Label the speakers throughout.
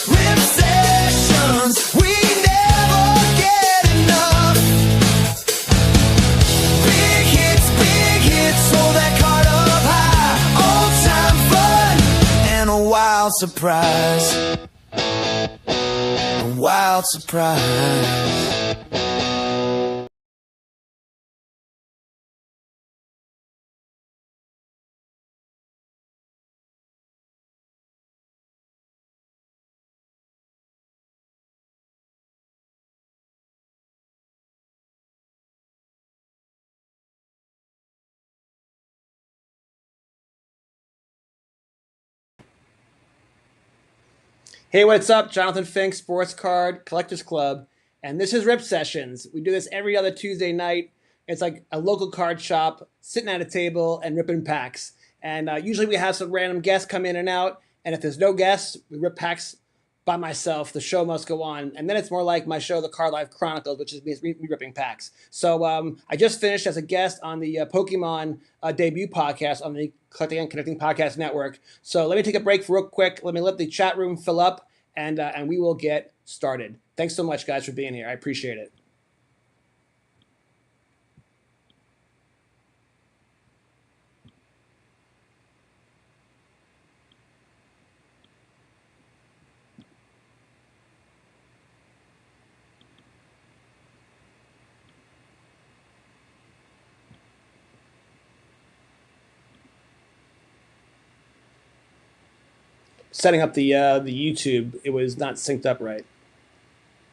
Speaker 1: rip sessions. We never get enough. Big hits, hold that card up high. Old time fun and a wild surprise. A wild surprise.
Speaker 2: Hey, what's up? Jonathan Fink, Sports Card Collectors Club, and this is Rip Sessions. We do this every other Tuesday night. It's like a local card shop, sitting at a table and ripping packs. And usually we have some random guests come in and out, and if there's no guests, we rip packs by myself. The show must go on. And then it's more like my show, The Card Life Chronicles, which is me ripping packs. So I just finished as a guest on the Pokemon debut podcast on the Collecting and Connecting Podcast Network. So let me take a break real quick. Let me let the chat room fill up, and we will get started. Thanks so much, guys, for being here. I appreciate it. Setting up the YouTube, it was not synced up right.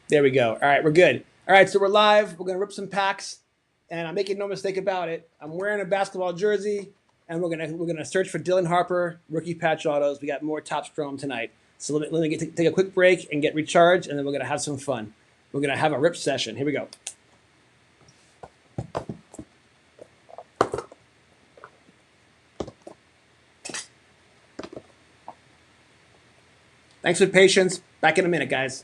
Speaker 2: There we go. All right, we're good. All right, so we're live. We're gonna rip some packs, and I'm making no mistake about it. I'm wearing a basketball jersey, and we're gonna search for Dylan Harper rookie patch autos. We got more Topps Chrome tonight. So let me take a quick break and get recharged, and then we're gonna have some fun. We're gonna have a rip session. Here we go. Thanks for the patience. Back in a minute, guys.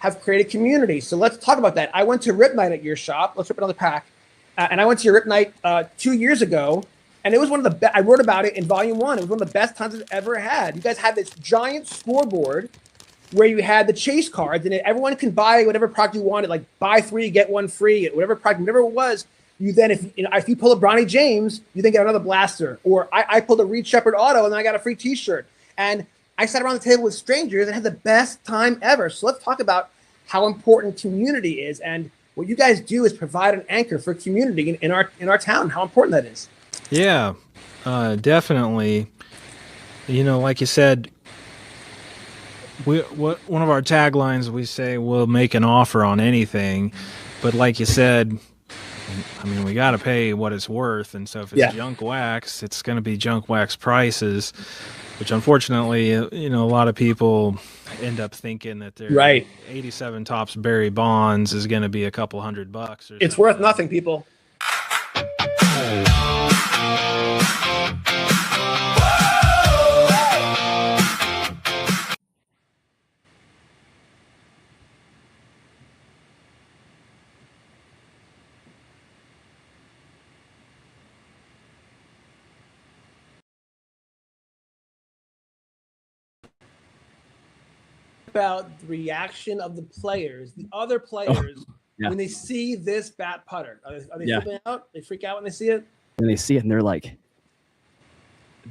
Speaker 2: Have created community. So let's talk about that. I went to Rip Night at your shop. Let's rip another pack. And I went to your Rip Night 2 years ago, and it was one of the best. I wrote about it in volume 1. It was one of the best times I've ever had. You guys had this giant scoreboard where you had the chase cards, and everyone can buy whatever product you wanted, like buy 3, get 1 free, whatever product, whatever it was. You then, if you pull a Bronny James, you then get another blaster. Or I pulled a Reed Shepherd auto, and then I got a free T-shirt. And I sat around the table with strangers and had the best time ever. So let's talk about how important community is, and what you guys do is provide an anchor for community in our town. How important that is.
Speaker 3: Yeah, definitely. You know, like you said, one of our taglines, we say we'll make an offer on anything, but like you said, I mean, we got to pay what it's worth, and so if it's junk wax, it's going to be junk wax prices, which unfortunately, you know, a lot of people end up thinking that their 87 Topps Barry Bonds is going to be a couple $100 or
Speaker 2: it's
Speaker 3: something.
Speaker 2: worth nothing, people. about the reaction of the players, the other players,
Speaker 4: yeah.
Speaker 2: when they see this bat putter? Are they
Speaker 4: Yeah.
Speaker 2: flipping out? They freak out when they see it?
Speaker 4: And they see it and they're like,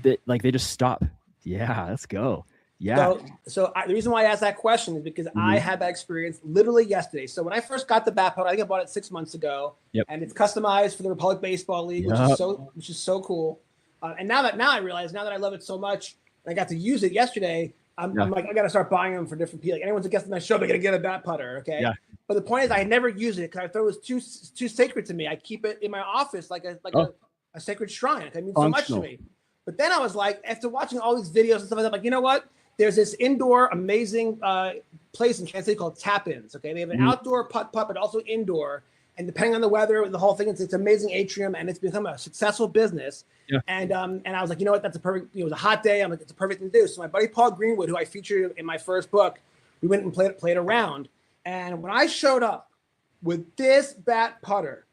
Speaker 4: they just stop. Yeah, let's go. Yeah.
Speaker 2: The reason why I asked that question is because I had that experience literally yesterday. So when I first got the bat putter, I think I bought it 6 months ago, and it's customized for the Republic Baseball League, which is so cool. And now that I realize, now that I love it so much, and I got to use it yesterday, I'm like, I got to start buying them for different people. Like anyone's a guest on my show, they're gonna get a bat putter, okay? Yeah. But the point is, I never use it because I thought it was too sacred to me. I keep it in my office like a sacred shrine. It means so much to me. But then I was like, after watching all these videos and stuff like that, I'm like, you know what? There's this indoor amazing place in Kansas City called Tap-Ins. Okay, they have an outdoor putt, but also indoor. And depending on the weather, the whole thing, it's amazing atrium, and it's become a successful business. Yeah. And I was like, you know what? That's a perfect. It was a hot day. I'm like, it's a perfect thing to do. So my buddy Paul Greenwood, who I featured in my first book, we went and played around. And when I showed up with this bat putter,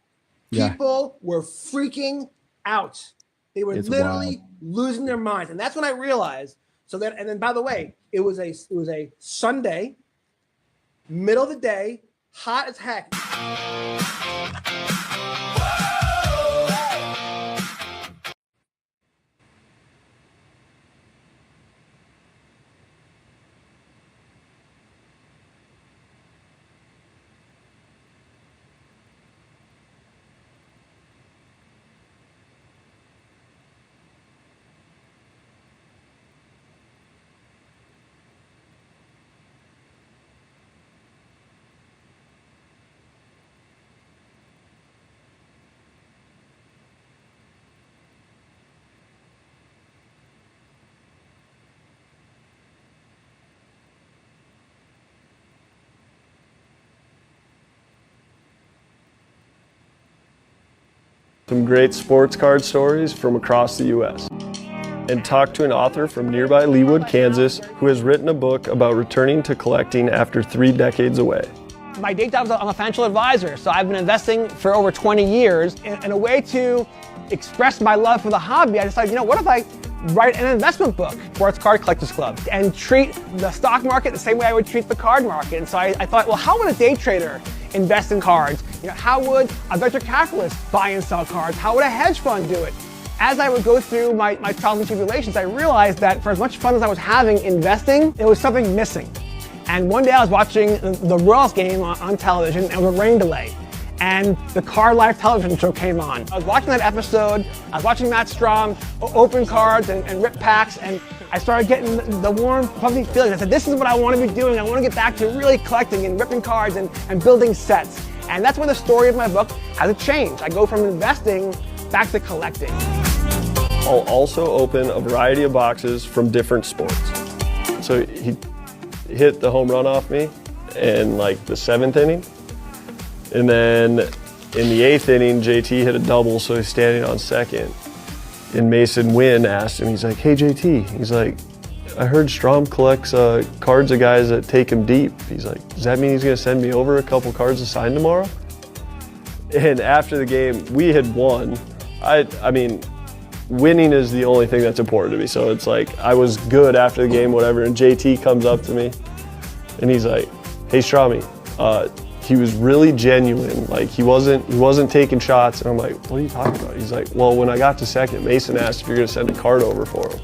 Speaker 2: people were freaking out. They were literally losing their minds, and that's when I realized. So then, and then by the way, it was a Sunday, middle of the day, hot as heck.
Speaker 5: Some great sports card stories from across the U.S. and talk to an author from nearby Leawood, Kansas, who has written a book about returning to collecting after 3 decades away.
Speaker 2: My day job is I'm a financial advisor, so I've been investing for over 20 years. In a way to express my love for the hobby, I decided, what if I write an investment book, Sports Card Collectors Club, and treat the stock market the same way I would treat the card market. And so I thought, well, how would a day trader invest in cards? How would a venture capitalist buy and sell cards? How would a hedge fund do it? As I would go through my trials and tribulations, I realized that for as much fun as I was having investing, there was something missing. And one day I was watching the Royals game on television, and it was a rain delay. And the Card Life television show came on. I was watching that episode, I was watching Matt Strom open cards and rip packs, and I started getting the warm, fuzzy feeling. I said, this is what I want to be doing. I want to get back to really collecting and ripping cards and building sets. And that's where the story of my book has changed. I go from investing back to collecting.
Speaker 5: I'll also open a variety of boxes from different sports. So he hit the home run off me in like the 7th inning. And then in the 8th inning, JT hit a double, so he's standing on second. And Mason Wynn asked him, he's like, hey JT, he's like, I heard Strom collects cards of guys that take him deep. He's like, does that mean he's gonna send me over a couple cards to sign tomorrow? And after the game, we had won. I mean, winning is the only thing that's important to me. So it's like, I was good after the game, whatever, and JT comes up to me and he's like, hey Stromy, he was really genuine. Like he wasn't taking shots. And I'm like, what are you talking about? He's like, well, when I got to second, Mason asked if you're gonna send a card over for him.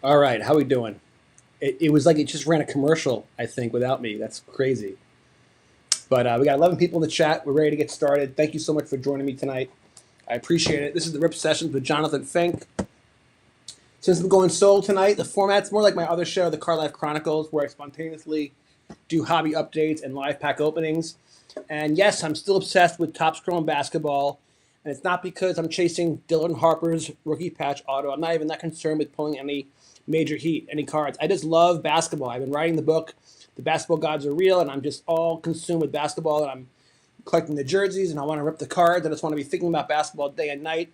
Speaker 2: All right, how we doing? It was like it just ran a commercial, I think, without me. That's crazy. But we got 11 people in the chat. We're ready to get started. Thank you so much for joining me tonight. I appreciate it. This is the Rip Sessions with Jonathan Fink. Since I'm going solo tonight, the format's more like my other show, the Card Life Chronicles, where I spontaneously do hobby updates and live pack openings. And yes, I'm still obsessed with Top Scrolling basketball. And it's not because I'm chasing Dylan Harper's rookie patch auto. I'm not even that concerned with pulling any major heat, any cards. I just love basketball. I've been writing the book, The Basketball Gods Are Real, and I'm just all consumed with basketball, and I'm collecting the jerseys, and I want to rip the cards. I just want to be thinking about basketball day and night.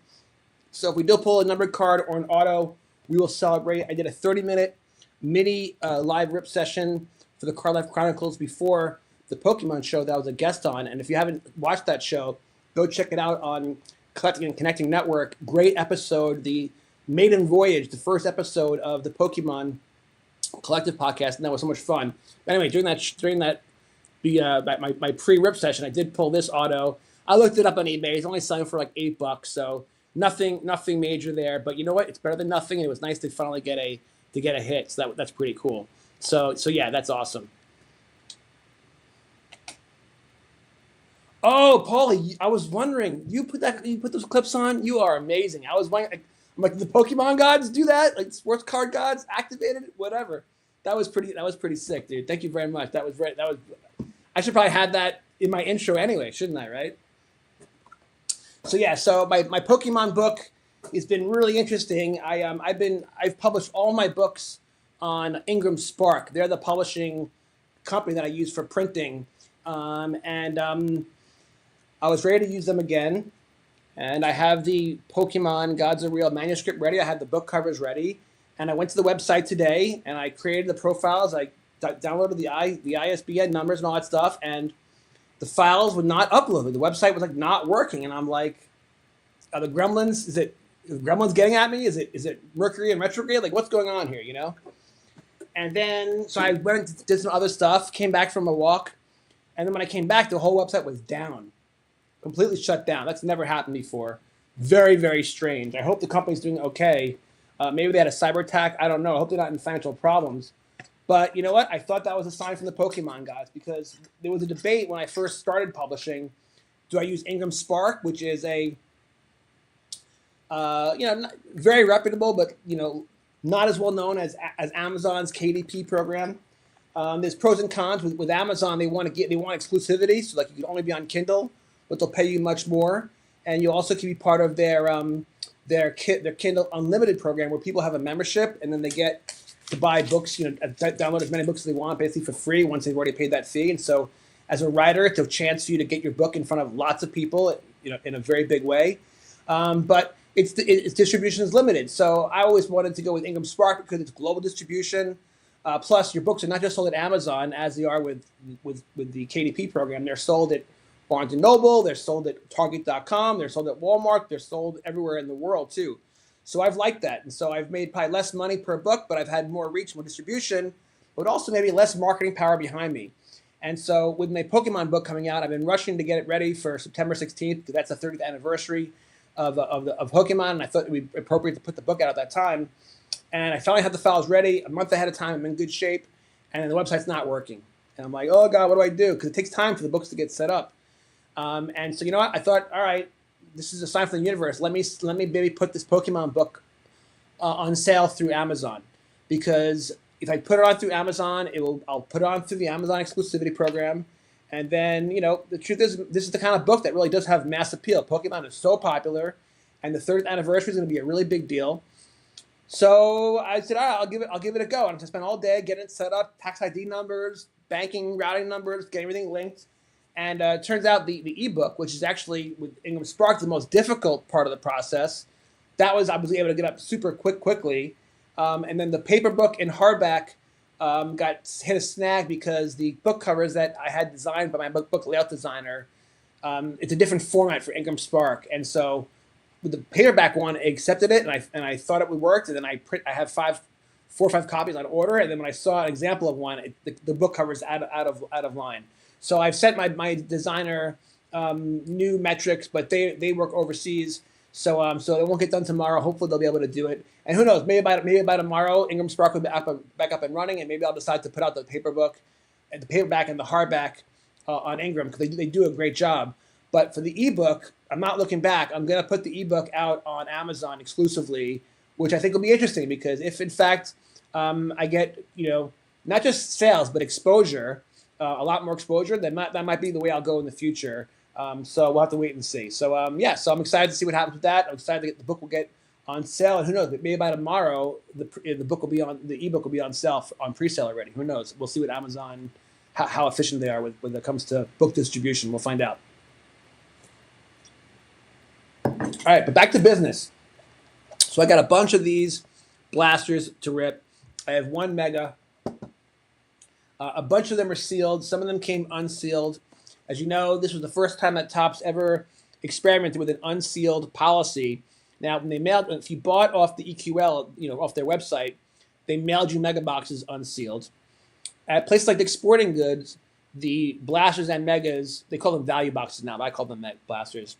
Speaker 2: So if we do pull a numbered card or an auto, we will celebrate. I did a 30-minute mini live rip session for the Card Life Chronicles before the Pokemon show that I was a guest on. And if you haven't watched that show, go check it out on Collecting and Connecting Network. Great episode, the maiden voyage, the first episode of the Pokemon Collective podcast, and that was so much fun. But anyway, during my pre-rip session, I did pull this auto. I looked it up on eBay. It's only selling for like $8, so nothing major there. But you know what? It's better than nothing, and it was nice to finally get a hit. So that's pretty cool. So yeah, that's awesome. Oh, Paulie, I was wondering, you put those clips on? You are amazing. I was wondering, I'm like, the Pokemon gods do that? Like sports card gods activated it? Whatever. That was pretty sick, dude. Thank you very much. I should probably have that in my intro anyway, shouldn't I, right? So yeah, so my Pokemon book has been really interesting. I've published all my books on Ingram Spark. They're the publishing company that I use for printing. I was ready to use them again, and I have the Pokemon Gods Are Real manuscript ready. I had the book covers ready, and I went to the website today, and I created the profiles. I downloaded the ISBN numbers and all that stuff, and the files would not upload. The website was like not working, and I'm like, are the gremlins? Is it gremlins getting at me? Is it Mercury and retrograde? Like, what's going on here? You know? And then so I went and did some other stuff. Came back from a walk, and then when I came back, the whole website was down. Completely shut down. That's never happened before. Very, very strange. I hope the company's doing okay. Maybe they had a cyber attack. I don't know. I hope they're not in financial problems. But you know what? I thought that was a sign from the Pokemon guys, because there was a debate when I first started publishing. Do I use Ingram Spark, which is a very reputable, but not as well known as Amazon's KDP program. There's pros and cons with Amazon. They want exclusivity, so like you can only be on Kindle, but they'll pay you much more, and you also can be part of their Kindle Unlimited program, where people have a membership and then they get to buy books, download as many books as they want, basically for free once they've already paid that fee. And so, as a writer, it's a chance for you to get your book in front of lots of people, in a very big way. But its distribution is limited. So I always wanted to go with Ingram Spark because it's global distribution. Plus, your books are not just sold at Amazon as they are with the KDP program. They're sold at Barnes & Noble, they're sold at Target.com, they're sold at Walmart, they're sold everywhere in the world too. So I've liked that. And so I've made probably less money per book, but I've had more reach, more distribution, but also maybe less marketing power behind me. And so with my Pokemon book coming out, I've been rushing to get it ready for September 16th, because that's the 30th anniversary of Pokemon, and I thought it would be appropriate to put the book out at that time. And I finally had the files ready a month ahead of time. I'm in good shape, and then the website's not working. And I'm like, oh God, what do I do? Because it takes time for the books to get set up. And so, you know what? I thought, all right, this is a sign from the universe. Let me maybe put this Pokemon book on sale through Amazon, because if I put it on through Amazon, I'll put it on through the Amazon exclusivity program. And then, the truth is, this is the kind of book that really does have mass appeal. Pokemon is so popular, and the 30th anniversary is going to be a really big deal. So I said, all right, I'll give it a go. And I spent all day getting it set up, tax ID numbers, banking, routing numbers, getting everything linked. And it turns out the ebook, which is actually with Ingram Spark the most difficult part of the process, I was able to get up super quickly. And then the paper book and hardback got hit a snag because the book covers that I had designed by my book layout designer, it's a different format for Ingram Spark. And so with the paperback one, I accepted it, and I thought it would work. And then I have 4 or 5 copies on order. And then when I saw an example of one, the book cover is out of line. So I've sent my designer new metrics, but they work overseas. So it won't get done tomorrow. Hopefully they'll be able to do it. And who knows? Maybe by tomorrow, Ingram Spark will be back up and running, and maybe I'll decide to put out the paperback and the paperback and the hardback on Ingram, because they do a great job. But for the ebook, I'm not looking back. I'm going to put the ebook out on Amazon exclusively, which I think will be interesting, because if in fact I get not just sales but exposure, a lot more exposure, then that might be the way I'll go in the future. So we'll have to wait and see. So so I'm excited to see what happens with that. I'm excited that the book will get on sale, and who knows? Maybe by tomorrow the ebook will be on sale on pre-sale already. Who knows? We'll see what Amazon, how efficient they are when it comes to book distribution. We'll find out. All right, but back to business. So I got a bunch of these blasters to rip. I have 1 mega. A bunch of them are sealed. Some of them came unsealed. As you know, this was the first time that Topps ever experimented with an unsealed policy. Now, when they mailed, if you bought off the EQL, off their website, they mailed you mega boxes unsealed. At places like Dick's Sporting Goods, the blasters and megas, they call them value boxes now, but I call them blasters.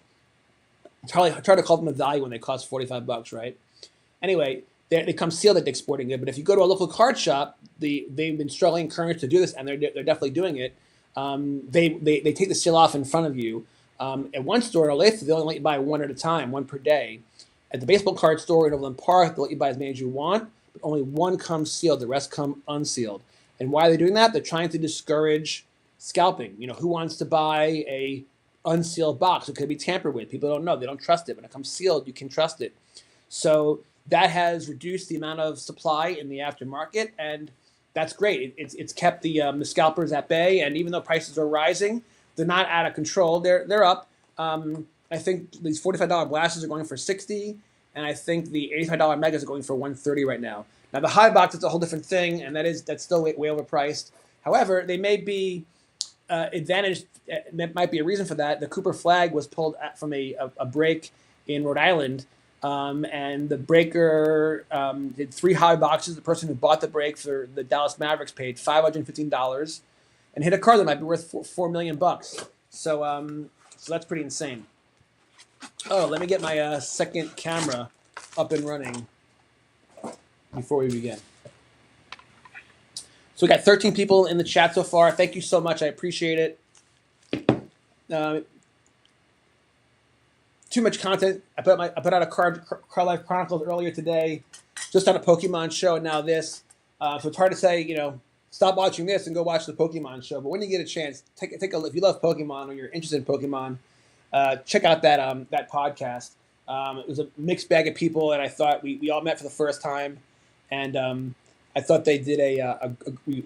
Speaker 2: Try to call them a value when they cost $45, right? Anyway, they come sealed at Dick's Sporting Goods, but if you go to a local card shop, they've been struggling currently to do this, and they're definitely doing it. They take the seal off in front of you. At one store in Olathe, they only let you buy one at a time, one per day. At the baseball card store in Overland Park, they'll let you buy as many as you want, but only one comes sealed. The rest come unsealed. And why are they doing that? They're trying to discourage scalping. Who wants to buy a unsealed box? It could be tampered with. People don't know. They don't trust it. When it comes sealed, you can trust it. So that has reduced the amount of supply in the aftermarket, and that's great. It's kept the scalpers at bay, and even though prices are rising, they're not out of control. They're up. I think these $45 blasters are going for $60, and I think the $85 megas are going for $130 right now. Now the high box is a whole different thing, and that's still way overpriced. However, they may be advantaged. That might be a reason for that. The Cooper flag was pulled from a break in Rhode Island, and the breaker did 3 high boxes. The person who bought the break for the Dallas Mavericks paid $515 and hit a card that might be worth $4 million. So that's pretty insane. Oh, let me get my second camera up and running before we begin. So we got 13 people in the chat so far. Thank you so much. I appreciate it. Too much content. I put out a Card Life Chronicles earlier today, just on a Pokemon show, and now this. So it's hard to say, stop watching this and go watch the Pokemon show. But when you get a chance, take a look. If you love Pokemon or you're interested in Pokemon, check out that podcast. It was a mixed bag of people, and I thought we all met for the first time, and I thought they did we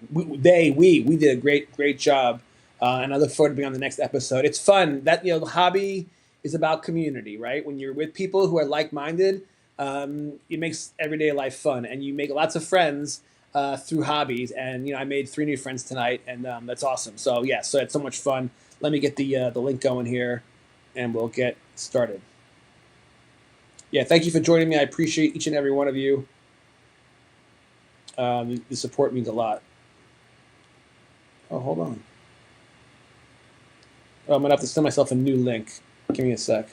Speaker 2: did a great job, and I look forward to being on the next episode. It's fun. That the hobby is about community, right? When you're with people who are like-minded, it makes everyday life fun, and you make lots of friends through hobbies. And I made 3 new friends tonight, and that's awesome. So so it's so much fun. Let me get the link going here, and we'll get started. Yeah, thank you for joining me. I appreciate each and every one of you. The support means a lot. Oh, hold on. Oh, I'm going to have to send myself a new link. Give me a sec.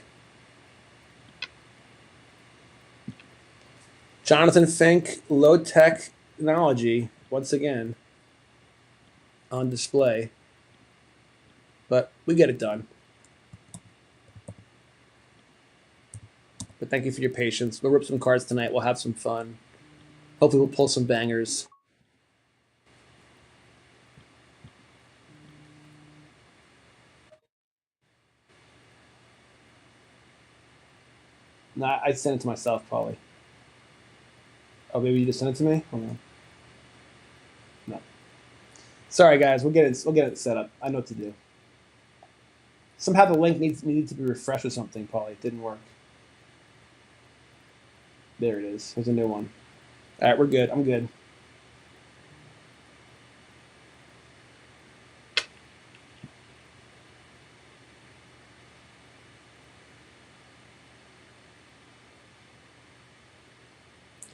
Speaker 2: Jonathan Fink, low-tech technology, once again, on display. But we get it done. But thank you for your patience. We'll rip some cards tonight. We'll have some fun. Hopefully we'll pull some bangers. No, I sent it to myself, probably. Oh, maybe you just sent it to me? Hold on. No. Sorry, guys. We'll get it set up. I know what to do. Somehow the link needs to be refreshed or something, probably. It didn't work. There it is. There's a new one. All right, we're good. I'm good.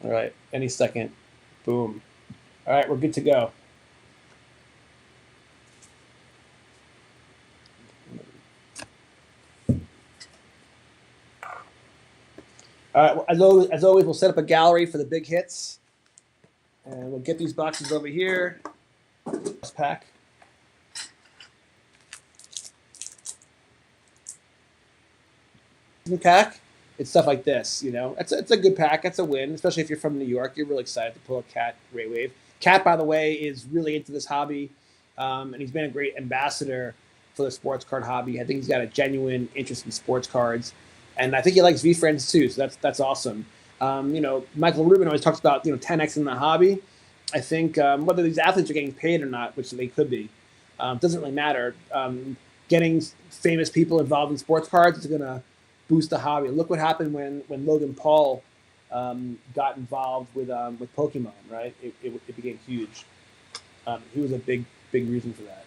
Speaker 2: All right, any second. Boom. All right, we're good to go. All right, as always, we'll set up a gallery for the big hits. And we'll get these boxes over here. Let's pack. New pack. It's stuff like this, It's a good pack. It's a win, especially if you're from New York. You're really excited to pull a Cat Ray Wave. Cat, by the way, is really into this hobby, and he's been a great ambassador for the sports card hobby. I think he's got a genuine interest in sports cards, and I think he likes V-Friends too. So that's awesome. Michael Rubin always talks about 10x in the hobby. I think whether these athletes are getting paid or not, which they could be, doesn't really matter. Getting famous people involved in sports cards is going to boost the hobby. Look what happened when Logan Paul got involved with Pokemon, right? It became huge. He was a big big reason for that.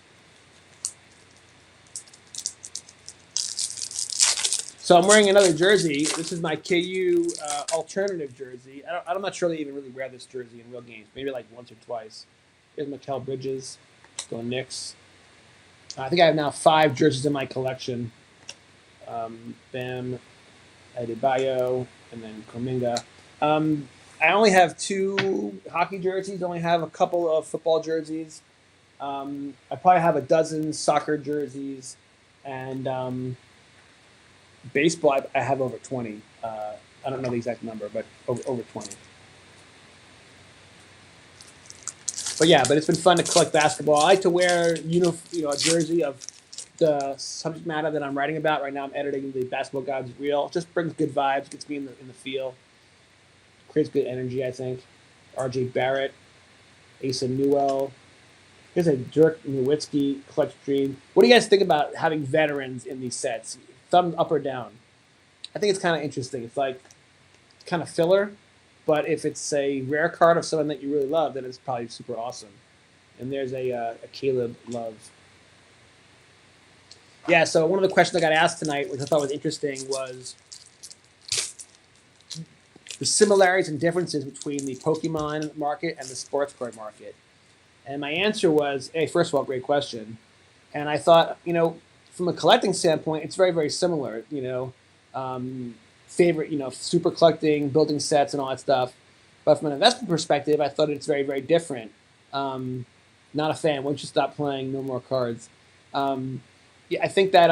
Speaker 2: So I'm wearing another jersey. This is my KU alternative jersey. I'm not sure they even really wear this jersey in real games. Maybe like once or twice. Here's Mikal Bridges. Go Knicks. I think I have now 5 jerseys in my collection. Bam, Adebayo, and then Kuminga. I only have 2 hockey jerseys. I only have a couple of football jerseys. I probably have a dozen soccer jerseys, and baseball. I have over 20. I don't know the exact number, but over 20. But yeah, but it's been fun to collect basketball. I like to wear a jersey of the subject matter that I'm writing about right now. I'm editing the Basketball Gods reel. It just brings good vibes, gets me in the feel, creates good energy. I think. R.J. Barrett, Asa Newell. Here's a Dirk Nowitzki clutch dream. What do you guys think about having veterans in these sets? Thumbs up or down? I think it's kind of interesting. It's like kind of filler, but if it's a rare card of someone that you really love, then it's probably super awesome. And there's a Caleb Love. Yeah, so one of the questions I got asked tonight, which I thought was interesting, was the similarities and differences between the Pokemon market and the sports card market. And my answer was, hey, first of all, great question. And I thought, from a collecting standpoint, it's very, very similar. Favorite, super collecting, building sets, and all that stuff. But from an investment perspective, I thought it's very, very different. Not a fan. Once you stop playing, no more cards. I think that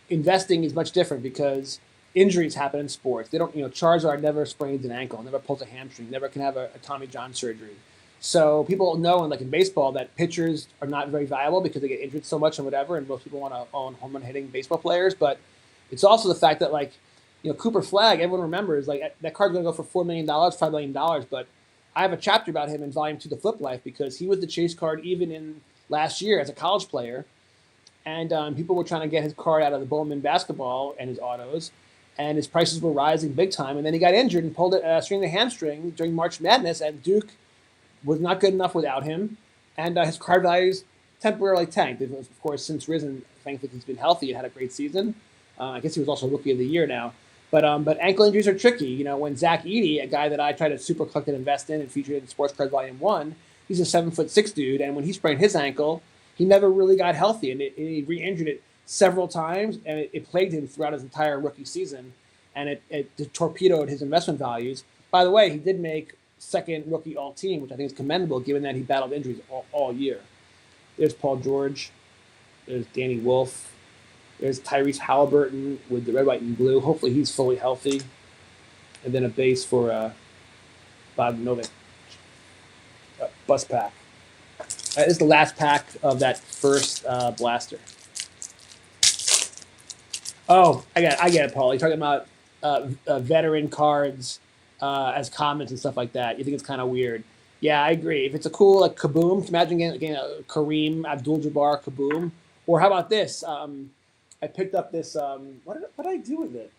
Speaker 2: investing is much different because injuries happen in sports. They don't, Charizard never sprains an ankle, never pulls a hamstring, never can have a Tommy John surgery. So people know, like in baseball, that pitchers are not very valuable because they get injured so much and whatever, and most people want to own home run hitting baseball players. But it's also the fact that, Cooper Flagg, everyone remembers, that card's going to go for $4 million, $5 million. But I have a chapter about him in Volume 2, The Flip Life, because he was the chase card even in last year as a college player. And people were trying to get his card out of the Bowman basketball and his autos, and his prices were rising big time. And then he got injured and pulled a string the hamstring during March Madness, and Duke was not good enough without him, and his card values temporarily tanked. Of course, since risen, thankfully he's been healthy and had a great season. I guess he was also Rookie of the Year now. But ankle injuries are tricky. When Zach Edey, a guy that I try to super collect and invest in and featured in Sports Cards Volume 1, he's a 7'6" dude, and when he sprained his ankle, he never really got healthy, and he re-injured it several times, and it plagued him throughout his entire rookie season, and it torpedoed his investment values. By the way, he did make second rookie all-team, which I think is commendable given that he battled injuries all year. There's Paul George. There's Danny Wolf. There's Tyrese Halliburton with the red, white, and blue. Hopefully he's fully healthy. And then a base for Bogdanovic. Bus pack. This is the last pack of that first blaster. Oh, I get it, Paul. You're talking about veteran cards as comments and stuff like that. You think it's kind of weird. Yeah, I agree. If it's a cool Kaboom, imagine getting a Kareem Abdul-Jabbar Kaboom. Or how about this? I picked up this. What did I do with it?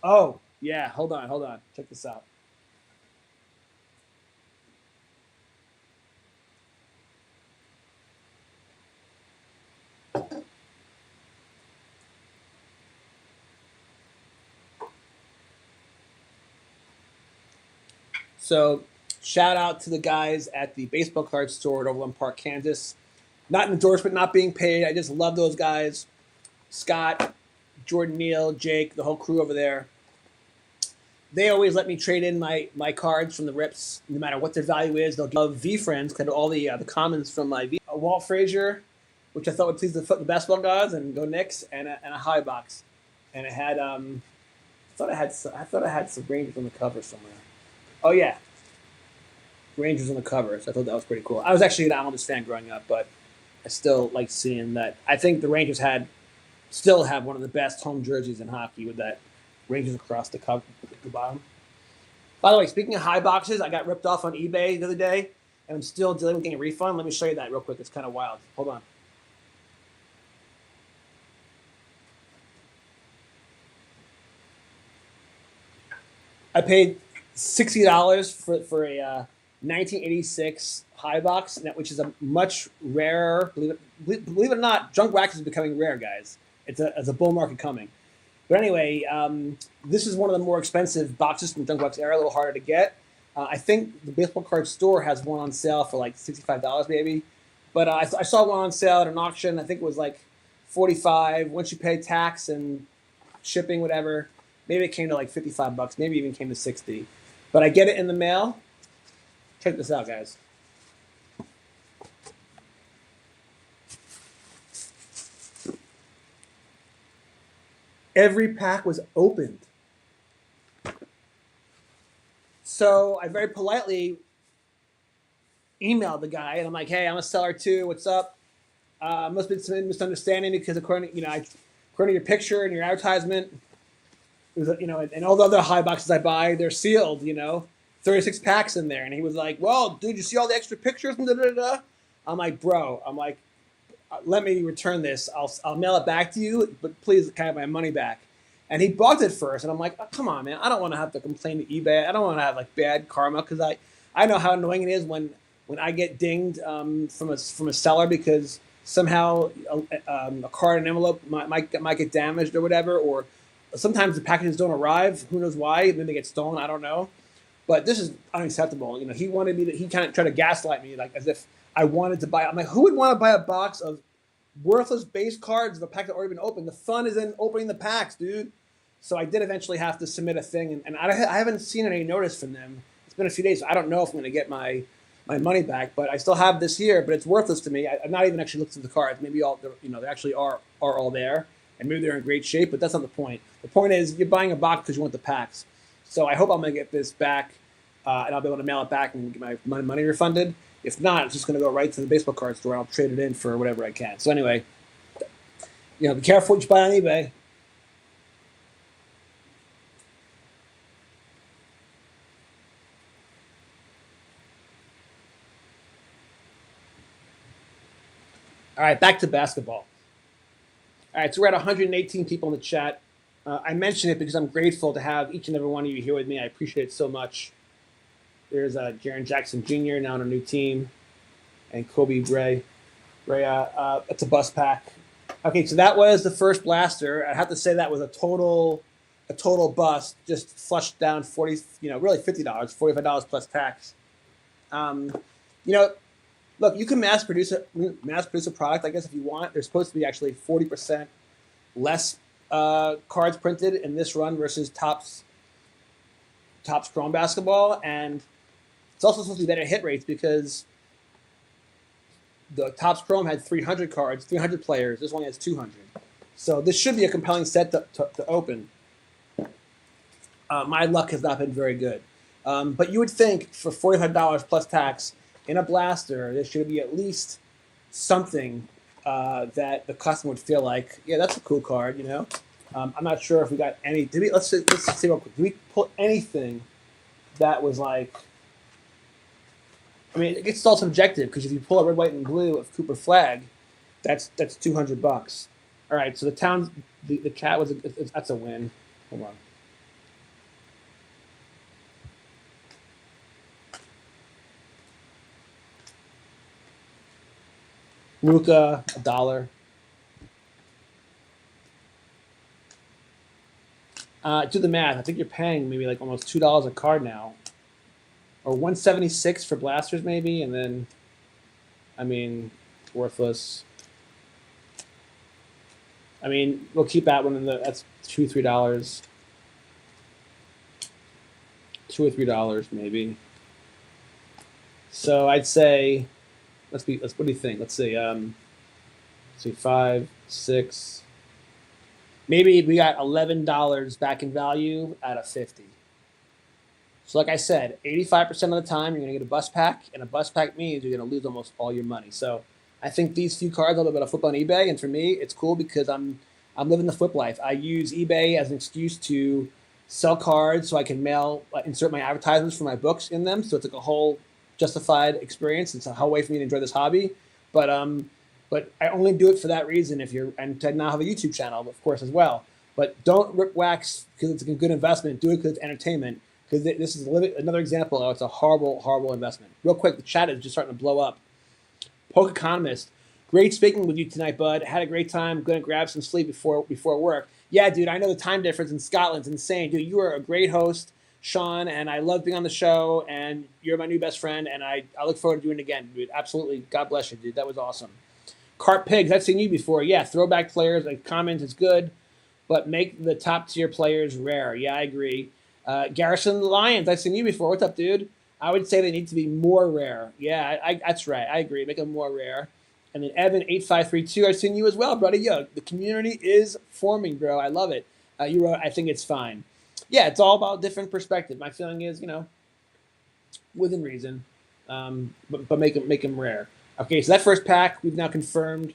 Speaker 2: Oh, yeah. Hold on. Check this out. So, shout out to the guys at the baseball card store at Overland Park, Kansas. Not an endorsement, not being paid. I just love those guys. Scott, Jordan Neal, Jake, the whole crew over there. They always let me trade in my cards from the rips, no matter what their value is. They'll give V Friends, kind of all the commons from my V. Walt Frazier, which I thought would please the basketball gods, and go Knicks, and a high box. And it had I thought it had some Rangers on the cover somewhere. Oh, yeah. Rangers on the cover, so I thought that was pretty cool. I was actually an Islanders fan growing up, but I still like seeing that. I think the Rangers still have one of the best home jerseys in hockey with that Rangers across the bottom. By the way, speaking of high boxes, I got ripped off on eBay the other day, and I'm still dealing with getting a refund. Let me show you that real quick. It's kind of wild. Hold on. I paid $60 for a 1986 high box, which is a much rarer. Believe it or not, junk wax is becoming rare, guys. It's a bull market coming. But anyway, this is one of the more expensive boxes from the junk wax era, a little harder to get. I think the baseball card store has one on sale for like $65 maybe. But I saw one on sale at an auction. I think it was like $45. Once you pay tax and shipping, whatever, maybe it came to like $55. Maybe even came to $60. But I get it in the mail. Check this out, guys. Every pack was opened. So I very politely emailed the guy, and I'm like, "Hey, I'm a seller too. What's up? Must have been some misunderstanding because according to your picture and your advertisement, it was, and all the other high boxes I buy, they're sealed. 36 packs in there." And he was like, "Well, dude, you see all the extra pictures and da da da." I'm like, "Bro, let me return this. I'll mail it back to you, but please have my money back." And he bugged it first, and I'm like, "Oh, come on, man! I don't want to have to complain to eBay. I don't want to have like bad karma because I know how annoying it is when I get dinged from a seller because somehow a card and envelope might get damaged or whatever, or sometimes the packages don't arrive. Who knows why? Then they get stolen. I don't know. But this is unacceptable. He wanted me to. He kind of tried to gaslight me, like as if I wanted to buy. I'm like, who would want to buy a box of worthless base cards of a pack that already been opened? The fun is in opening the packs, dude. So I did eventually have to submit a thing, and I haven't seen any notice from them. It's been a few days. So I don't know if I'm going to get my money back, but I still have this here. But it's worthless to me. I've not even actually looked at the cards. Maybe they actually are all there, and maybe they're in great shape. But that's not the point. The point is you're buying a box because you want the packs. So I hope I'm going to get this back, and I'll be able to mail it back and get my money refunded. If not, it's just going to go right to the baseball card store. I'll trade it in for whatever I can. So anyway, be careful what you buy on eBay. All right, back to basketball. All right, so we're at 118 people in the chat. I mention it because I'm grateful to have each and every one of you here with me. I appreciate it so much. There's Jaren Jackson Jr. now on a new team, and Kobe Bray. It's a bus pack. Okay, so that was the first blaster. I have to say that was a total bust. Just flushed down really $50, $45 plus tax. Look, you can mass produce a product, I guess, if you want. There's supposed to be actually 40% less cards printed in this run versus Topps Chrome basketball, and it's also supposed to be better hit rates because the Topps Chrome had 300 cards, 300 players. This one has 200. So this should be a compelling set to open. My luck has not been very good. But you would think for $45 plus tax in a blaster, there should be at least something that the customer would feel like, yeah, that's a cool card, I'm not sure if we got any. Let's see real quick. Did we pull anything that was like? I mean, it's all subjective because if you pull a red, white, and blue of Cooper Flag, that's $200. All right, so the cat that's a win. Hold on. Ruka, $1. Do the math. I think you're paying maybe like almost $2 a card now, or $176 for blasters maybe, and then, worthless. We'll keep that one that's $2 or $3. $2 or $3 maybe. So I'd say, what do you think? Let's see, 5, 6. Maybe we got $11 back in value out of 50. So like I said, 85% of the time you're going to get a bus pack, and a bus pack means you're going to lose almost all your money. So I think these few cards are a little bit of flip on eBay, and for me, it's cool because I'm living the flip life. I use eBay as an excuse to sell cards so I can insert my advertisements for my books in them. So it's like a whole justified experience. It's a whole way for me to enjoy this hobby. But I only do it for that reason. And to now have a YouTube channel, of course, as well. But don't rip wax because it's a good investment. Do it because it's entertainment. because this is another example of it's a horrible, horrible investment. Real quick, the chat is just starting to blow up. Poke Economist, great speaking with you tonight, bud. Had a great time. Going to grab some sleep before work. Yeah, dude, I know the time difference in Scotland's insane. Dude, you are a great host, Sean, and I love being on the show, and you're my new best friend, and I look forward to doing it again, dude. Absolutely. God bless you, dude. That was awesome. Cart Pigs, I've seen you before. Yeah, throwback players, like comment is good, but make the top tier players rare. Yeah, I agree. Garrison Lions, I've seen you before. What's up, dude? I would say they need to be more rare. Yeah, that's right. I agree. Make them more rare. And then Evan8532, I've seen you as well, buddy. Yo, the community is forming, bro. I love it. You wrote, I think it's fine. Yeah, it's all about different perspective. My feeling is, within reason, but make them rare. Okay, so that first pack we've now confirmed.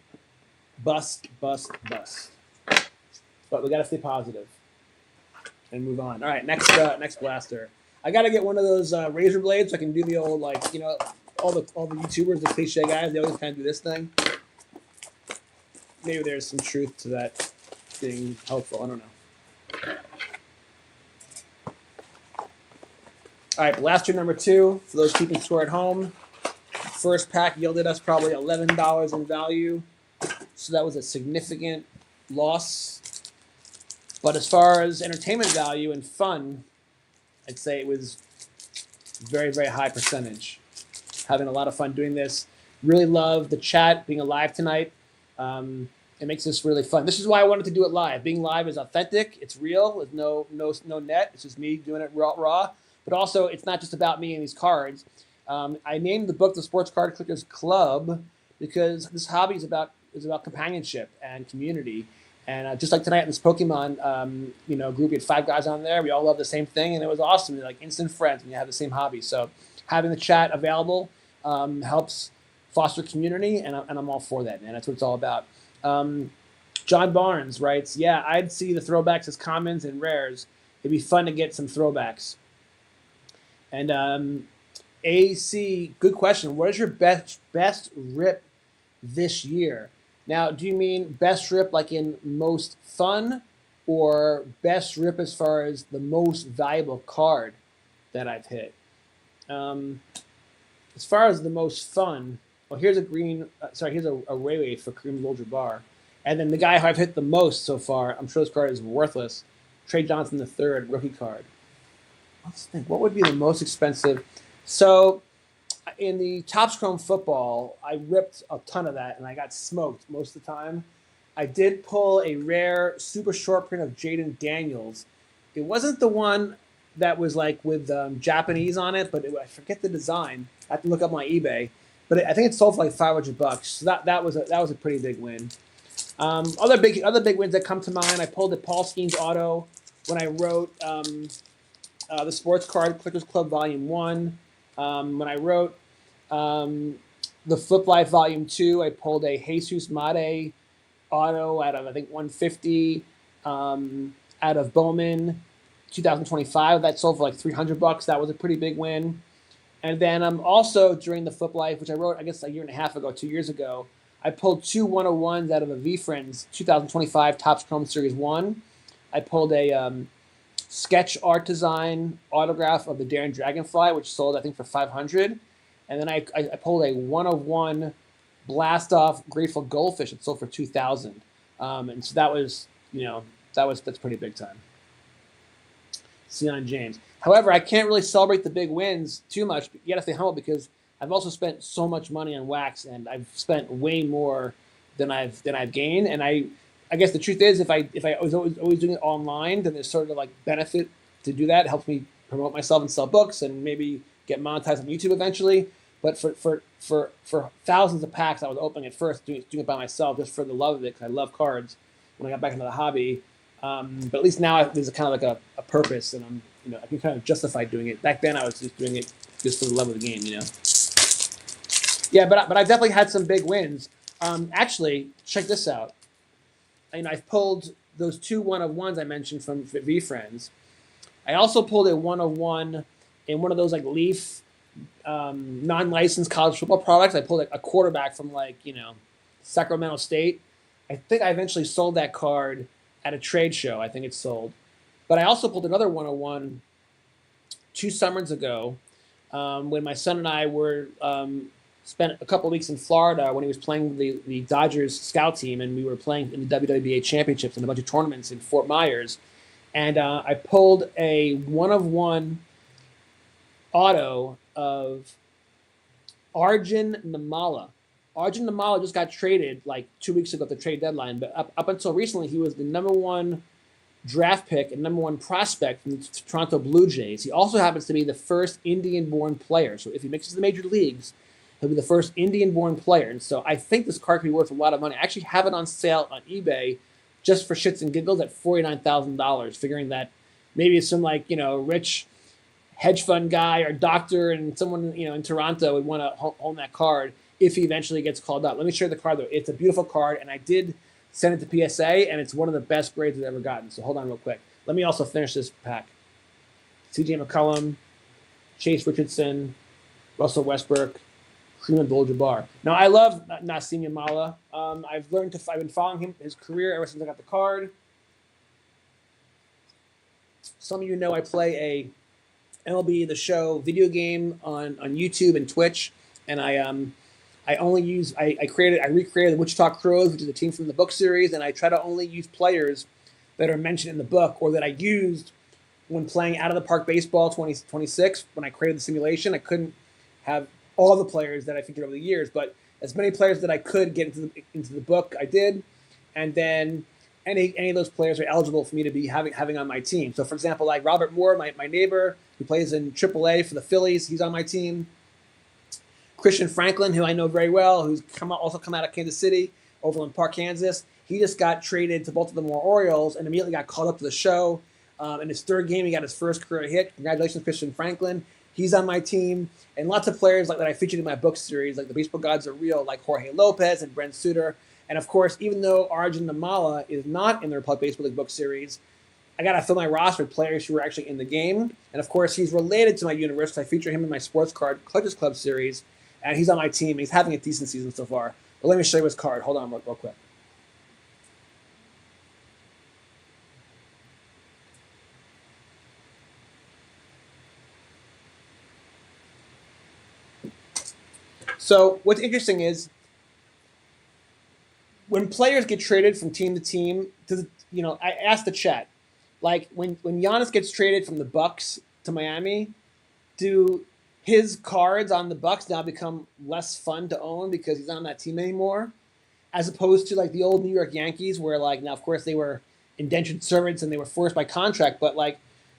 Speaker 2: Bust. But we got to stay positive and move on. All right, next blaster. I got to get one of those razor blades so I can do the old all the YouTubers, the cliche guys. They always kind of do this thing. Maybe there's some truth to that being helpful. I don't know. All right, blaster number 2 for those keeping score at home. First pack yielded us probably $11 in value, so that was a significant loss. But as far as entertainment value and fun, I'd say it was very, very high percentage. Having a lot of fun doing this. Really love the chat, being alive tonight. It makes this really fun. This is why I wanted to do it live. Being live is authentic. It's real. With no net. It's just me doing it raw. But also, it's not just about me and these cards. I named the book the Sports Card Clickers Club because this hobby is about companionship and community. And just like tonight in this Pokemon group, we had 5 guys on there. We all love the same thing, and it was awesome. They're like instant friends when you have the same hobby. So having the chat available helps foster community, and I'm all for that, man. That's what it's all about. John Barnes writes, yeah, I'd see the throwbacks as commons and rares. It'd be fun to get some throwbacks. And AC, good question. What is your best rip this year? Now, do you mean best rip like in most fun, or best rip as far as the most valuable card that I've hit? As far as the most fun, well, here's a here's a Rayway for Kareem Abdul-Jabbar. And then the guy who I've hit the most so far, I'm sure this card is worthless, Trey Johnson III, rookie card. Let's think, what would be the most expensive? So in the Topps Chrome football, I ripped a ton of that, and I got smoked most of the time. I did pull a rare super short print of Jaden Daniels. It wasn't the one that was like with Japanese on it, but I forget the design. I have to look up my eBay, but I think it sold for like $500. So that was a pretty big win. Other big wins that come to mind. I pulled a Paul Skeens auto when I wrote the Sports Card Clickers Club Volume 1. When I wrote the Flip Life Volume 2, I pulled a Jesus Mate auto out of, I think, 150 out of Bowman 2025. That sold for like $300. That was a pretty big win. And then also during the Flip Life, which I wrote, I guess, 2 years ago, I pulled 2 101s out of a V-Friends 2025 Topps Chrome Series 1. I pulled a sketch art design autograph of the Darren Dragonfly, which sold, I think, for $500. And then I pulled a 101 blast off Grateful Goldfish. It sold for $2,000. And so that was, that's pretty big time. Sion James. However, I can't really celebrate the big wins too much. You got to stay humble because I've also spent so much money on wax, and I've spent way more than I've gained. And I guess the truth is, if I was always doing it online, then there's sort of like benefit to do that. It helps me promote myself and sell books, and maybe get monetized on YouTube eventually. But for thousands of packs, I was opening at first, doing it by myself just for the love of it, because I love cards. When I got back into the hobby, but at least now there's kind of like a purpose, and I can kind of justify doing it. Back then, I was just doing it just for the love of the game, Yeah, but I've definitely had some big wins. Actually, check this out. I've pulled those 2 101s I mentioned from V-Friends. I also pulled a 101 in one of those like Leaf non-licensed college football products. I pulled a quarterback from Sacramento State. I think I eventually sold that card at a trade show. I think it sold. But I also pulled another 101 2 summers ago, when my son and I were spent a couple of weeks in Florida when he was playing the Dodgers scout team, and we were playing in the WWBA championships and a bunch of tournaments in Fort Myers. And I pulled a 1-of-1 auto of Arjun Namala. Arjun Namala just got traded like 2 weeks ago at the trade deadline, but up until recently, he was the number 1 draft pick and number 1 prospect from the Toronto Blue Jays. He also happens to be the first Indian-born player. So if he makes it to the major leagues, he'll be the first Indian-born player. And so I think this card could be worth a lot of money. I actually have it on sale on eBay just for shits and giggles at $49,000, figuring that maybe it's some rich hedge fund guy or doctor and someone in Toronto would want to own that card if he eventually gets called up. Let me show you the card though. It's a beautiful card, and I did send it to PSA, and it's one of the best grades I've ever gotten. So hold on real quick. Let me also finish this pack. CJ McCollum, Chase Richardson, Russell Westbrook, Kareem Abdul-Jabbar. Now, I love Nassim Yamala. I've been following his career ever since I got the card. Some of you know I play a MLB The Show video game on YouTube and Twitch, and I recreated the Wichita Crows, which is a team from the book series, and I try to only use players that are mentioned in the book or that I used when playing Out of the Park Baseball 2026. When I created the simulation, I couldn't have all the players that I featured over the years, but as many players that I could get into the book, I did, and then any of those players are eligible for me to be having on my team. So, for example, like Robert Moore, my neighbor, who plays in AAA for the Phillies, he's on my team. Christian Franklin, who I know very well, who's also come out of Kansas City, Overland Park, Kansas. He just got traded to both of the Orioles and immediately got called up to the show. In his 3rd game, he got his first career hit. Congratulations, Christian Franklin. He's on my team. And lots of players that I featured in my book series, like The Baseball Gods Are Real, like Jorge Lopez and Brent Suter. And, of course, even though Arjun Namala is not in the Republic Baseball League book series, I got to fill my roster with players who are actually in the game. And, of course, he's related to my universe. I feature him in my Sports Card Collectors Club series. And he's on my team. He's having a decent season so far. But let me show you his card. Hold on real quick. So what's interesting is when players get traded from team to team, I asked the chat, like when Giannis gets traded from the Bucks to Miami, do his cards on the Bucks now become less fun to own because he's not on that team anymore, as opposed to like the old New York Yankees, where now of course they were indentured servants and they were forced by contract, but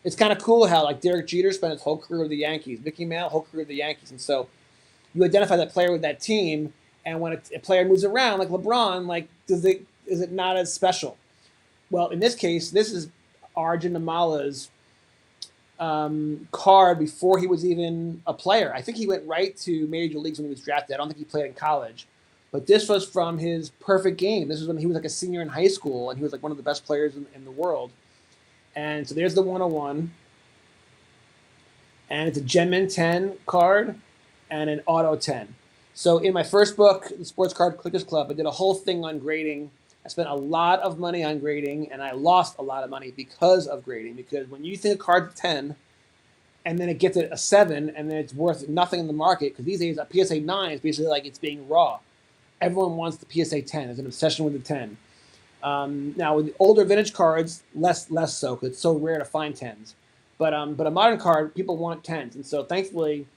Speaker 2: it's kind of cool how like Derek Jeter spent his whole career with the Yankees, Mickey Mantle whole career with the Yankees, and so you identify that player with that team, and when a player moves around like LeBron, is it not as special? Well, in this case, this is Arjun Namala's card before he was even a player. I think he went right to major leagues when he was drafted. I don't think he played in college. But this was from his perfect game. This was when he was like a senior in high school, and he was like one of the best players in the world. And so there's the 101. And it's a Genman 10 card and an Auto 10. So in my first book, the Sports Card Collectors Club, I did a whole thing on grading. I spent a lot of money on grading, and I lost a lot of money because of grading. Because when you think a card's 10, and then it gets a 7, and then it's worth nothing in the market, because these days a PSA 9 is basically like it's being raw. Everyone wants the PSA 10. There's an obsession with the 10. Now with the older vintage cards, less so, because it's so rare to find 10s. But a modern card, people want 10s, and so thankfully,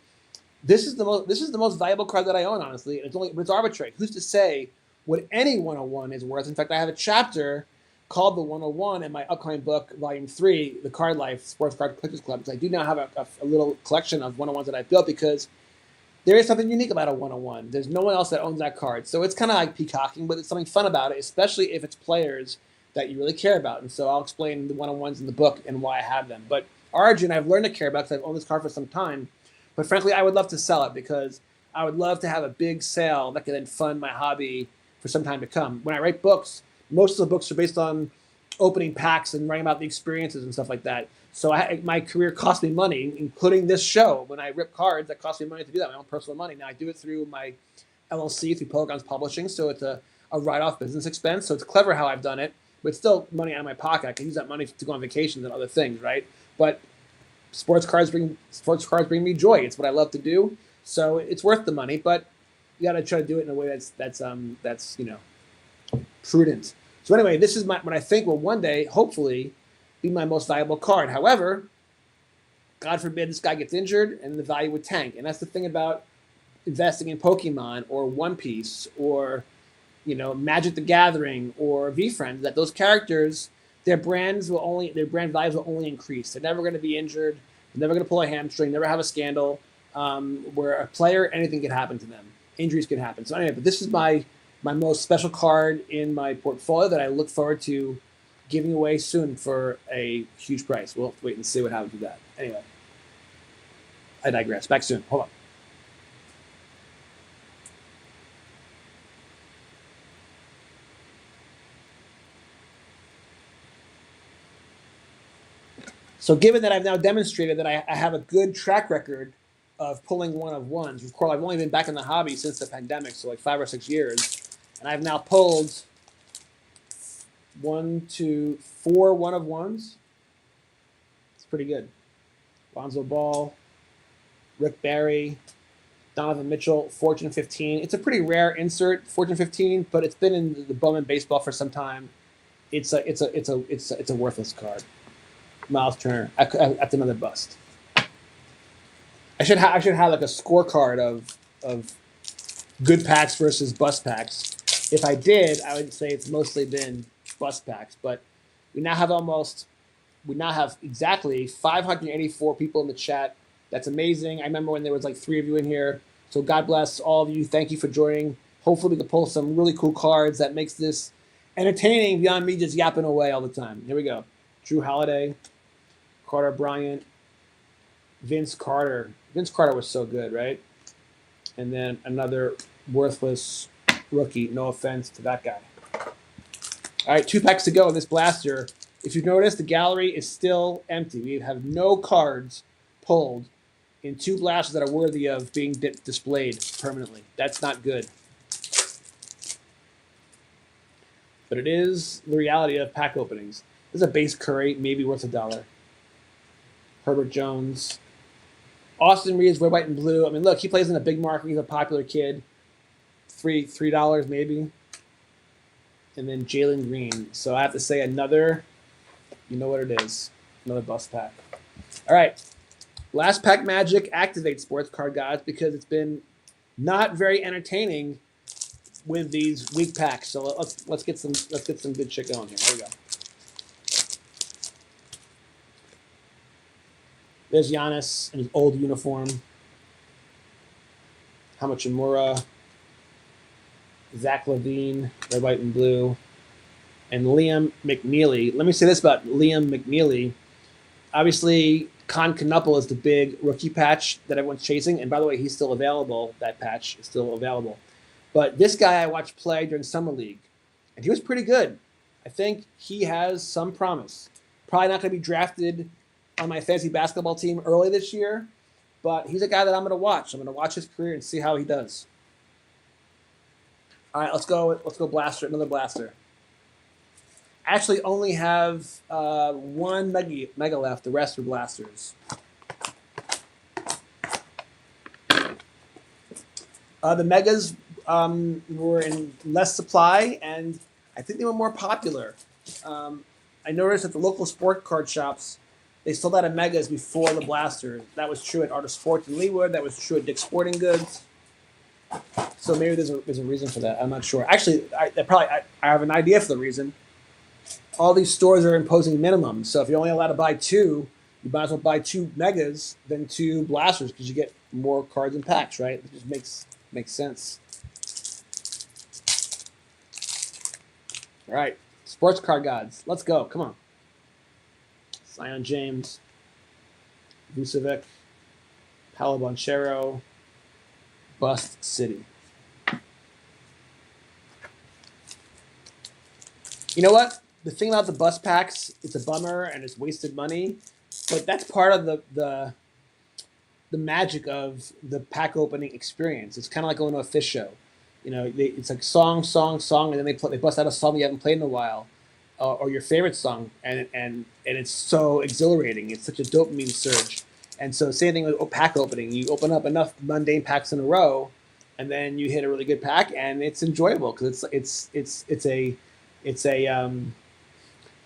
Speaker 2: this is the most valuable card that I own, honestly. And it's arbitrary. Who's to say what any 101 is worth? In fact, I have a chapter called The 101 in my upcoming book, Volume 3, The Card Life, Sports Card Collectors Club. Because I do now have a little collection of 101s that I built because there is something unique about a 101. There's no one else that owns that card. So it's kind of like peacocking, but it's something fun about it, especially if it's players that you really care about. And so I'll explain the 101s in the book and why I have them. But Arjun, I've learned to care about because I've owned this card for some time. But frankly, I would love to sell it because I would love to have a big sale that could then fund my hobby for some time to come. When I write books, most of the books are based on opening packs and writing about the experiences and stuff like that. So my career cost me money, including this show. When I rip cards, that cost me money to do that, my own personal money. Now I do it through my LLC, through Polygons Publishing, so it's a write-off business expense. So it's clever how I've done it, but it's still money out of my pocket. I can use that money to go on vacations and other things, right? But sports cards bring me joy. It's what I love to do, so it's worth the money. But you got to try to do it in a way that's prudent. So anyway, this is what I think will one day, hopefully, be my most valuable card. However, God forbid this guy gets injured and the value would tank. And that's the thing about investing in Pokemon or One Piece or Magic the Gathering or VFriends, that those characters, their brand values will only increase. They're never going to be injured. They're never going to pull a hamstring. Never have a scandal. Where a player, anything can happen to them. Injuries can happen. So anyway, but this is my most special card in my portfolio that I look forward to giving away soon for a huge price. We'll have to wait and see what happens with that. Anyway, I digress. Back soon. Hold on. So given that I've now demonstrated that I have a good track record of pulling one of ones, of course, I've only been back in the hobby since the pandemic, so like 5 or 6 years, and I've now pulled 1, 2, 4 one of ones. It's pretty good. Lonzo Ball, Rick Barry, Donovan Mitchell, Fortune 15. It's a pretty rare insert, Fortune 15, but it's been in the Bowman baseball for some time. It's a worthless card. Miles Turner. That's another bust. I should have like a scorecard of good packs versus bust packs. If I did, I would say it's mostly been bust packs. But we now have exactly 584 people in the chat. That's amazing. I remember when there was like 3 of you in here. So God bless all of you. Thank you for joining. Hopefully we can pull some really cool cards that makes this entertaining beyond me just yapping away all the time. Here we go. Drew Holiday, Carter Bryant, Vince Carter. Vince Carter was so good, right? And then another worthless rookie. No offense to that guy. All right, 2 packs to go in this blaster. If you've noticed, the gallery is still empty. We have no cards pulled in 2 blasters that are worthy of being displayed permanently. That's not good. But it is the reality of pack openings. This is a base Curry, maybe worth $1. Herbert Jones. Austin Reeves, red, white, and blue. I mean, look, he plays in a big market. He's a popular kid. $3 maybe. And then Jalen Green. So I have to say another, you know what it is, another bust pack. All right. Last pack magic, activate sports card gods, because it's been not very entertaining with these weak packs. So let's get some good shit going here. Here we go. There's Giannis in his old uniform. Hamachimura. Zach LaVine, red, white, and blue. And Liam McNeely. Let me say this about Liam McNeely. Obviously, Con Knuckle is the big rookie patch that everyone's chasing. And by the way, he's still available. That patch is still available. But this guy I watched play during Summer League, and he was pretty good. I think he has some promise. Probably not going to be drafted on my fantasy basketball team early this year, but he's a guy that I'm going to watch. I'm going to watch his career and see how he does. All right, let's go blaster, another blaster. I actually only have 1 mega left. The rest are blasters. The megas were in less supply, and I think they were more popular. I noticed at the local sport card shops, they sold out of megas before the blasters. That was true at Art of Sports in Leawood. That was true at Dick's Sporting Goods. So maybe there's a reason for that. I'm not sure. Actually, I have an idea for the reason. All these stores are imposing minimums. So if you're only allowed to buy 2, you might as well buy 2 megas than 2 blasters because you get more cards and packs, right? It just makes sense. All right, sports card gods. Let's go. Come on. Zion James, Vucevic, Paolo Banchero, Bust City. You know what? The thing about the bust packs, it's a bummer and it's wasted money, but that's part of the magic of the pack opening experience. It's kind of like going to a Fish show. You know, it's like song, and then they bust out a song you haven't played in a while. or your favorite song, and it's so exhilarating. It's such a dopamine surge. And so same thing with pack opening. You open up enough mundane packs in a row, and then you hit a really good pack, and it's enjoyable because it's a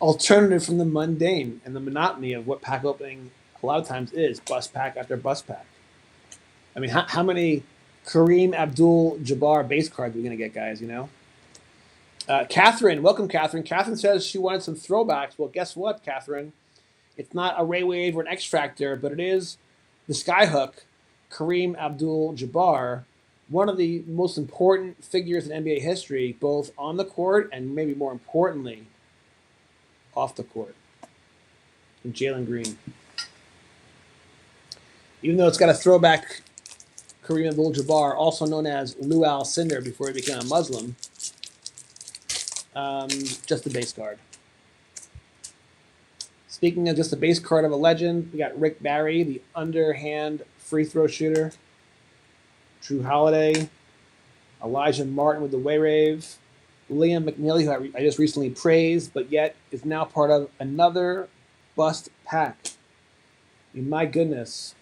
Speaker 2: alternative from the mundane and the monotony of what pack opening a lot of times is, bus pack after bus pack. I mean, how many Kareem Abdul-Jabbar base cards are we gonna get, guys? Catherine, welcome, Catherine. Catherine says she wanted some throwbacks. Well, guess what, Catherine? It's not a Ray Wave or an X Factor, but it is the Skyhook, Kareem Abdul-Jabbar, one of the most important figures in NBA history, both on the court and maybe more importantly, off the court. And Jalen Green. Even though it's got a throwback Kareem Abdul-Jabbar, also known as Lou Alcindor before he became a Muslim, just a base card. Speaking of just a base card of a legend, we got Rick Barry, the underhand free throw shooter. Drew Holiday, Elijah Martin with the Wayrave, Liam McNeely, who I just recently praised, but yet is now part of another bust pack. I mean, my goodness.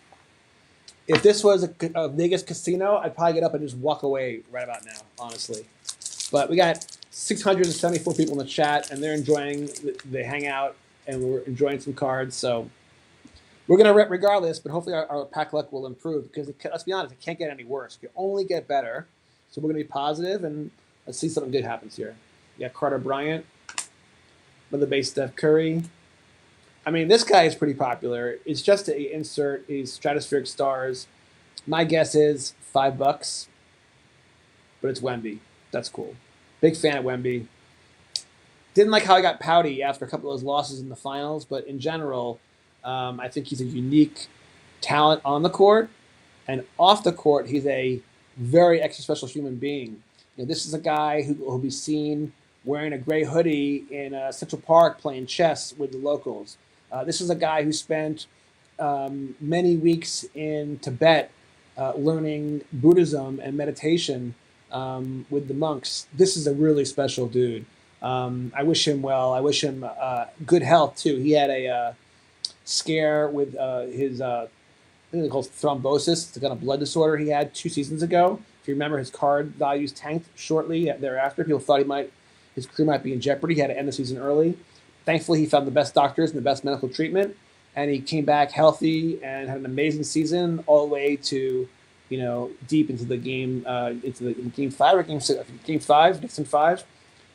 Speaker 2: If this was a Vegas casino, I'd probably get up and just walk away right about now, honestly. But we got 674 people in the chat, and they're enjoying the hangout, and we're enjoying some cards. So we're going to rip regardless, but hopefully our pack luck will improve because, let's be honest, it can't get any worse. It can only get better. So we're going to be positive, and let's see something good happens here. We got Carter Bryant, another base Steph Curry. I mean, this guy is pretty popular. It's just an insert. He's Stratospheric Stars. My guess is $5, but it's Wemby. That's cool. Big fan of Wemby. Didn't like how he got pouty after a couple of those losses in the finals, but in general, I think he's a unique talent on the court, and off the court, he's a very extra special human being. This is a guy who will be seen wearing a gray hoodie in Central Park playing chess with the locals. This is a guy who spent many weeks in Tibet learning Buddhism and meditation with the monks. This is a really special dude. I wish him well. I wish him good health, too. He had a scare with his, I think they call it thrombosis. It's a kind of blood disorder he had 2 seasons ago. If you remember, his card values tanked shortly thereafter. People thought his career might be in jeopardy. He had to end the season early. Thankfully, he found the best doctors and the best medical treatment, and he came back healthy and had an amazing season all the way to, deep into the game, game 5 or game 6, game 5, Nixon 5,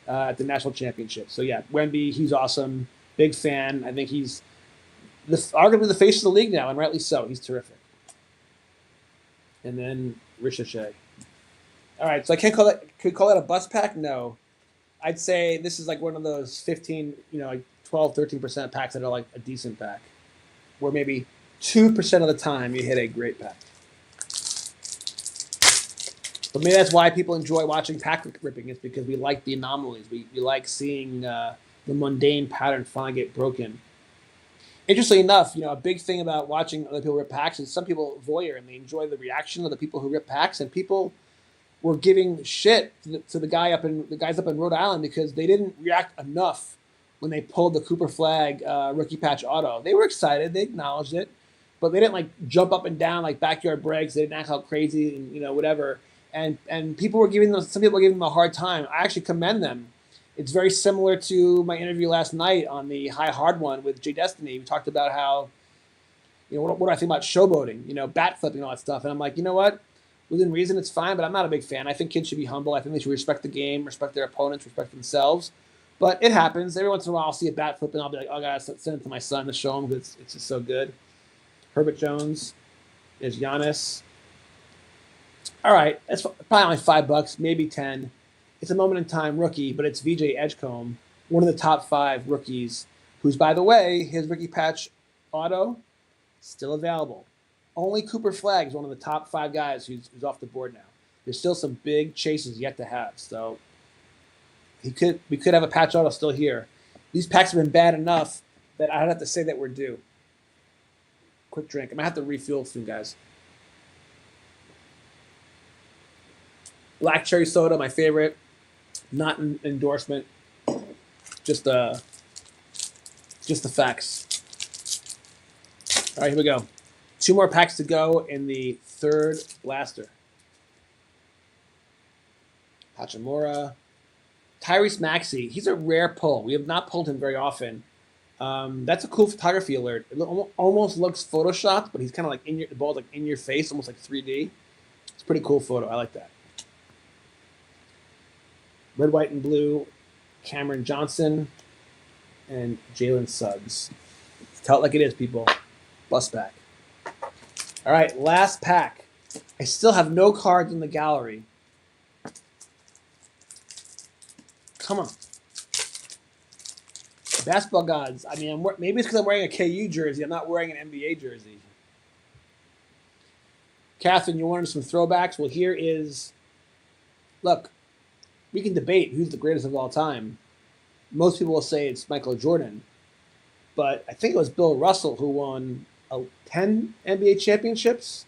Speaker 2: at the national championship. So yeah, Wemby, he's awesome. Big fan. I think he's arguably the face of the league now, and rightly so. He's terrific. And then Ricochet. All right, so could we call that a bus pack? No. I'd say this is like one of those 15, like 12, 13% packs that are like a decent pack, where maybe 2% of the time you hit a great pack. But maybe that's why people enjoy watching pack ripping, is because we like the anomalies. We like seeing the mundane pattern finally get broken. Interestingly enough, a big thing about watching other people rip packs is some people voyeur and they enjoy the reaction of the people who rip packs, and people were giving shit to the guys up in Rhode Island because they didn't react enough when they pulled the Cooper Flag rookie patch auto. They were excited, they acknowledged it, but they didn't like jump up and down like backyard breaks. They didn't act out crazy and whatever. And some people were giving them a hard time. I actually commend them. It's very similar to my interview last night on the High Hard one with Jay Destiny. We talked about how, what do I think about showboating, bat flipping, all that stuff. And I'm like, you know what? Within reason, it's fine, but I'm not a big fan. I think kids should be humble. I think they should respect the game, respect their opponents, respect themselves. But it happens. Every once in a while, I'll see a bat flip, and I'll be like, oh, I got to send it to my son to show him because it's just so good. Herbert Jones is Giannis. All right, that's probably only $5, maybe 10. It's a moment in time rookie, but it's VJ Edgecombe, one of the top 5 rookies, who's, by the way, his rookie patch auto still available. Only Cooper Flag is one of the top 5 guys who's off the board now. There's still some big chases yet to have, so we could have a patch auto still here. These packs have been bad enough that I'd have to say that we're due. Quick drink. I'm gonna have to refuel soon, guys. Black cherry soda, my favorite. Not an endorsement. Just the facts. All right, here we go. 2 more packs to go in the third blaster. Hachimura. Tyrese Maxey. He's a rare pull. We have not pulled him very often. That's a cool photography alert. It almost looks photoshopped, but he's kind of like the ball's like in your face, almost like 3D. It's a pretty cool photo. I like that. Red, white, and blue. Cameron Johnson and Jalen Suggs. Tell it like it is, people. Bus back. All right, last pack. I still have no cards in the gallery. Come on. Basketball gods. I mean, maybe it's because I'm wearing a KU jersey. I'm not wearing an NBA jersey. Catherine, you wanted some throwbacks? Well, here is... Look, we can debate who's the greatest of all time. Most people will say it's Michael Jordan. But I think it was Bill Russell who won 10 NBA championships.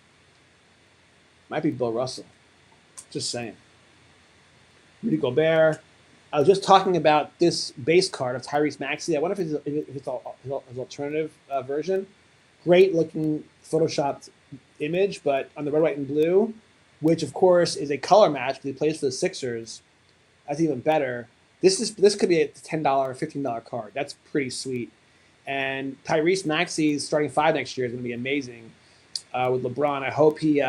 Speaker 2: Might be Bill Russell. Just saying. Rudy Gobert. I was just talking about this base card of Tyrese Maxey. I wonder if it's his alternative version. Great looking photoshopped image, but on the red, white, and blue, which of course is a color match because he plays for the Sixers. That's even better. This could be a $10 or $15 card. That's pretty sweet. And Tyrese Maxey's starting 5 next year is going to be amazing with LeBron. I hope he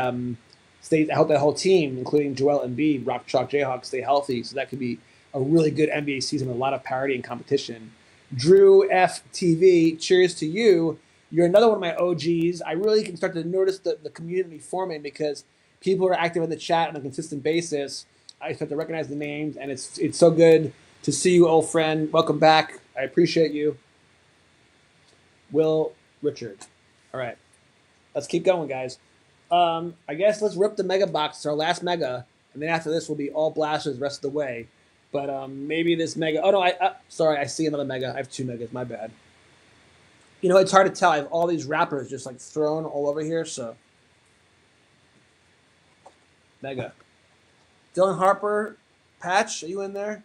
Speaker 2: stays. I hope that whole team, including Joel Embiid, Rock Chalk Jayhawks, stay healthy. So that could be a really good NBA season with a lot of parity and competition. Drew FTV, cheers to you. You're another one of my OGs. I really can start to notice the community forming because people are active in the chat on a consistent basis. I start to recognize the names, and it's so good to see you, old friend. Welcome back. I appreciate you. Will Richard. All right. Let's keep going, guys. I guess let's rip the mega box. It's our last mega, and then after this will be all blasters the rest of the way. But maybe this mega... Oh, no, sorry, I see another mega. I have 2 megas. My bad. You know, it's hard to tell. I have all these wrappers just, like, thrown all over here, so... Mega. Dylan Harper, Patch, are you in there?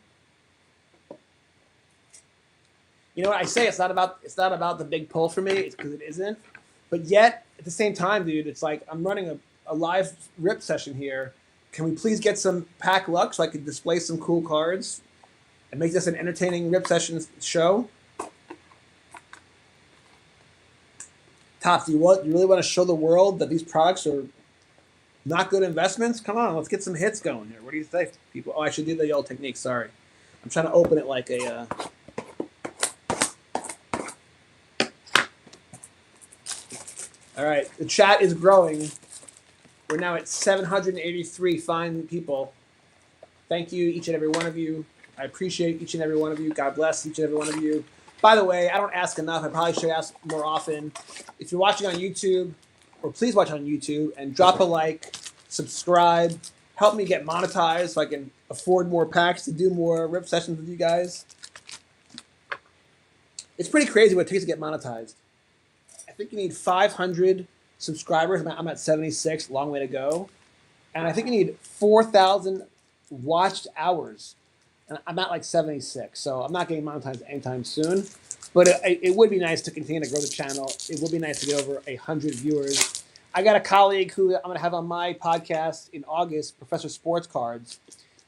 Speaker 2: You know what I say? It's not about the big pull for me. It's because it isn't. But yet, at the same time, dude, it's like I'm running a live rip session here. Can we please get some pack luck so I can display some cool cards and make this an entertaining rip session show? Tops, do you really want to show the world that these products are not good investments? Come on, let's get some hits going here. What do you think, people? Oh, I should do the old technique. Sorry. I'm trying to open it like a... All right, the chat is growing. We're now at 783 fine people. Thank you, each and every one of you. I appreciate each and every one of you. God bless each and every one of you. By the way, I don't ask enough. I probably should ask more often. If you're watching on YouTube, or please watch on YouTube, and drop a like, subscribe, help me get monetized so I can afford more packs to do more rip sessions with you guys. It's pretty crazy what it takes to get monetized. I think you need 500 subscribers. I'm at 76, long way to go. And I think you need 4,000 watched hours. And I'm at like 76, so I'm not getting monetized anytime soon. But it would be nice to continue to grow the channel. It would be nice to get over 100 viewers. I got a colleague who I'm going to have on my podcast in August, Professor Sports Cards.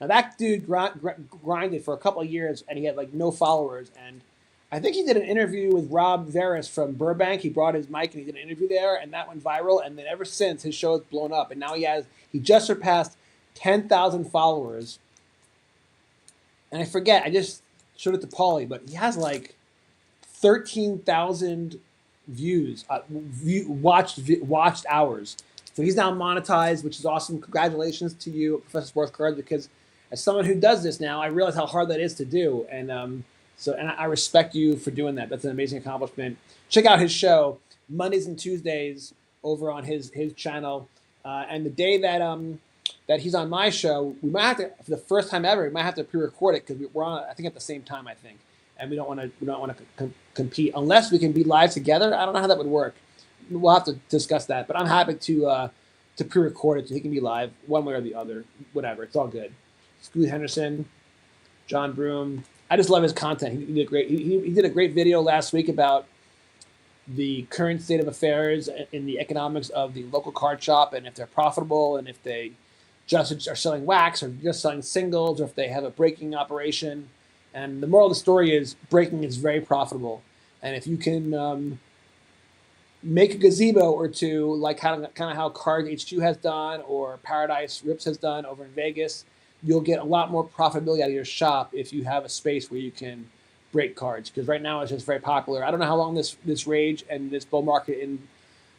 Speaker 2: Now that dude grinded for a couple of years, and he had like no followers. And I think he did an interview with Rob Veras from Burbank. He brought his mic and he did an interview there, and that went viral. And then ever since, his show has blown up. And now he just surpassed 10,000 followers. And I forget, I just showed it to Paulie, but he has like 13,000 views, watched hours. So he's now monetized, which is awesome. Congratulations to you, Professor Sports Cards, because as someone who does this now, I realize how hard that is to do. And I respect you for doing that. That's an amazing accomplishment. Check out his show, Mondays and Tuesdays, over on his channel. And the day that he's on my show, we might have to, for the first time ever, we might have to pre-record it because we're on, I think, at the same time, I think. And we don't want to compete unless we can be live together. I don't know how that would work. We'll have to discuss that. But I'm happy to pre-record it so he can be live one way or the other. Whatever. It's all good. Scoot Henderson, John Broom, I just love his content. He did great. He did a great video last week about the current state of affairs in the economics of the local card shop, and if they're profitable, and if they just are selling wax or just selling singles, or if they have a breaking operation. And the moral of the story is breaking is very profitable, and if you can make a gazebo or two, like kind of how Card HQ has done or Paradise Rips has done over in Vegas, you'll get a lot more profitability out of your shop if you have a space where you can break cards. Because right now it's just very popular. I don't know how long this rage and this bull market in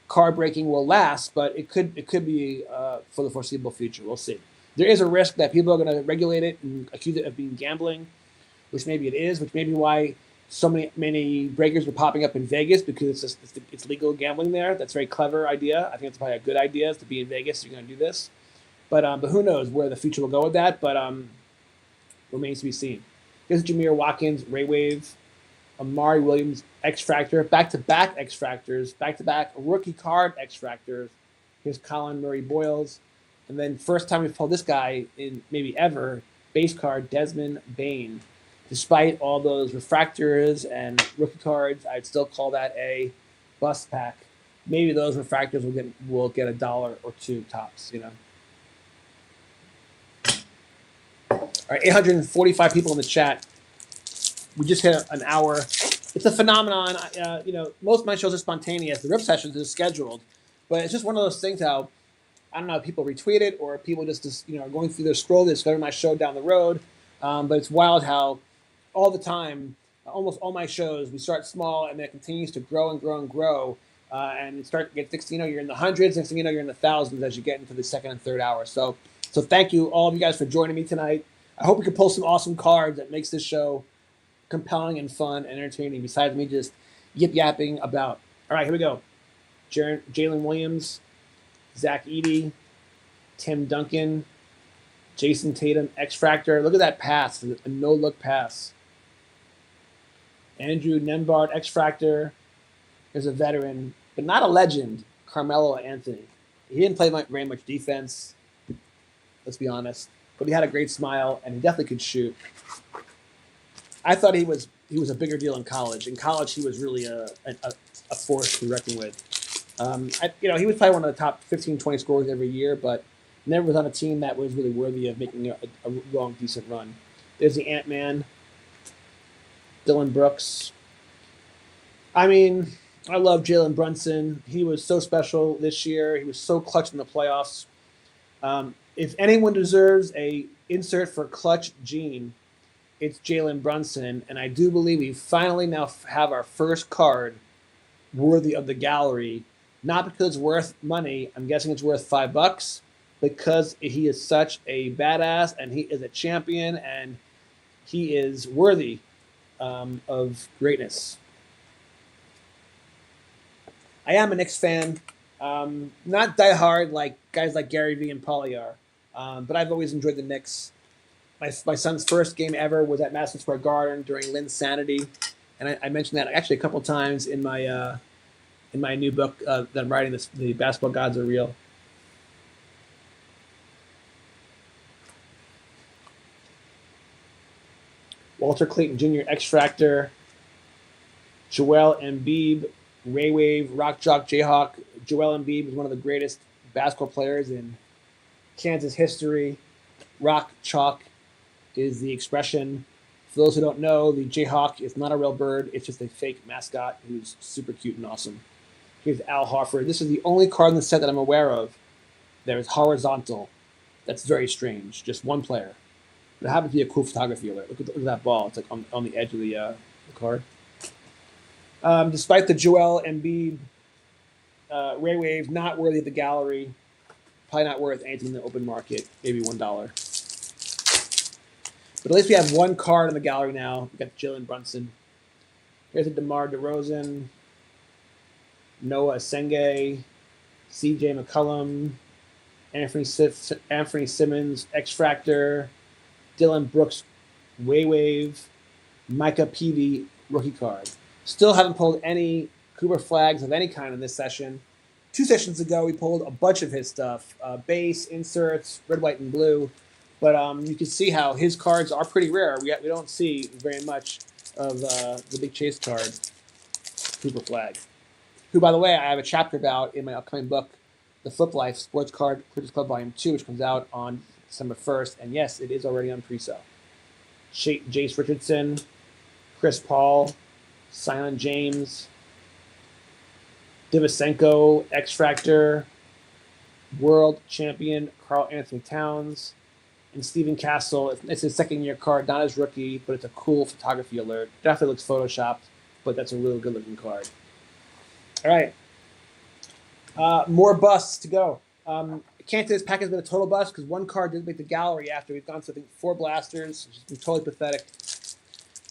Speaker 2: card breaking will last, but it could be for the foreseeable future. We'll see. There is a risk that people are going to regulate it and accuse it of being gambling, which maybe it is, which may be why so many breakers are popping up in Vegas, because it's legal gambling there. That's a very clever idea. I think it's probably a good idea is to be in Vegas if you're going to do this. But who knows where the future will go with that, but remains to be seen. Here's Jameer Watkins, Ray Wave, Amari Williams, X Factor, back-to-back X Factors, back-to-back rookie card X Factors. Here's Colin Murray Boyles. And then first time we've pulled this guy in maybe ever, base card Desmond Bain. Despite all those refractors and rookie cards, I'd still call that a bust pack. Maybe those refractors will get $1 or $2 tops, you know. All right, 845 people in the chat. We just hit an hour. It's a phenomenon. Most of my shows are spontaneous. The rip sessions are scheduled, but it's just one of those things how, I don't know, people retweet it or people just going through their scroll, they discover my show down the road. But it's wild how all the time, almost all my shows, we start small and then it continues to grow and grow and grow. And it starts to get, next thing you know, you're in the hundreds, next thing you know, you're in the thousands as you get into the second and third hour. So thank you, all of you guys, for joining me tonight. I hope we can pull some awesome cards that makes this show compelling and fun and entertaining, besides me just yip-yapping about. All right, here we go. Jalen Williams, Zach Edey, Tim Duncan, Jason Tatum, X-Factor. Look at that pass, a no-look pass. Andrew Nembhard, X-Factor. There's a veteran, but not a legend, Carmelo Anthony. He didn't play very much defense, let's be honest. But he had a great smile, and he definitely could shoot. I thought he was a bigger deal in college. In college, he was really a force to be reckoned with. He was probably one of the top 15, 20 scorers every year, but never was on a team that was really worthy of making a long, decent run. There's the Ant-Man, Dylan Brooks. I mean, I love Jalen Brunson. He was so special this year. He was so clutch in the playoffs. If anyone deserves a insert for Clutch Gene, it's Jalen Brunson. And I do believe we finally now have our first card worthy of the gallery. Not because it's worth money. I'm guessing it's worth $5. Because he is such a badass and he is a champion and he is worthy of greatness. I am a Knicks fan. Not diehard like guys like Gary Vee and Paulie are. But I've always enjoyed the Knicks. My son's first game ever was at Madison Square Garden during Lynn's Sanity. And I mentioned that actually a couple times in my new book that I'm writing, The Basketball Gods Are Real. Walter Clayton Jr., X-Factor, Joel Embiid, Ray Wave, Rock Jock Jayhawk. Joel Embiid was one of the greatest basketball players in Kansas history. Rock Chalk is the expression. For those who don't know, the Jayhawk is not a real bird. It's just a fake mascot who's super cute and awesome. Here's Al Horford. This is the only card in the set that I'm aware of that is horizontal. That's very strange. Just one player. It happens to be a cool photography alert. Look at that ball. It's like on the edge of the card. Despite the Joel Embiid Ray Wave, not worthy of the gallery. Probably not worth anything in the open market. Maybe $1. But at least we have one card in the gallery now. We got Jalen Brunson. Here's a DeMar DeRozan, Noah Senge, C.J. McCollum, Anthony Simmons, X-Factor, Dylan Brooks, Wave, Micah Peavy, rookie card. Still haven't pulled any Cooper flags of any kind in this session. 2 sessions ago, we pulled a bunch of his stuff. Base, inserts, red, white, and blue. But you can see how his cards are pretty rare. We don't see very much of the big chase card, Cooper Flag, who, by the way, I have a chapter about in my upcoming book, The Flip Life Sports Card Collectors Club Volume 2, which comes out on December 1st. And yes, it is already on pre-sale. Jace Richardson, Chris Paul, Silent James, Divisenko, X-Factor, World Champion Karl Anthony Towns, and Stephen Castle. It's his second-year card, not his rookie, but it's a cool photography alert. Definitely looks photoshopped, but that's a really good-looking card. All right. More busts to go. I can't say this pack has been a total bust because one card didn't make the gallery after we've gone to, I think, 4 blasters, which has been totally pathetic.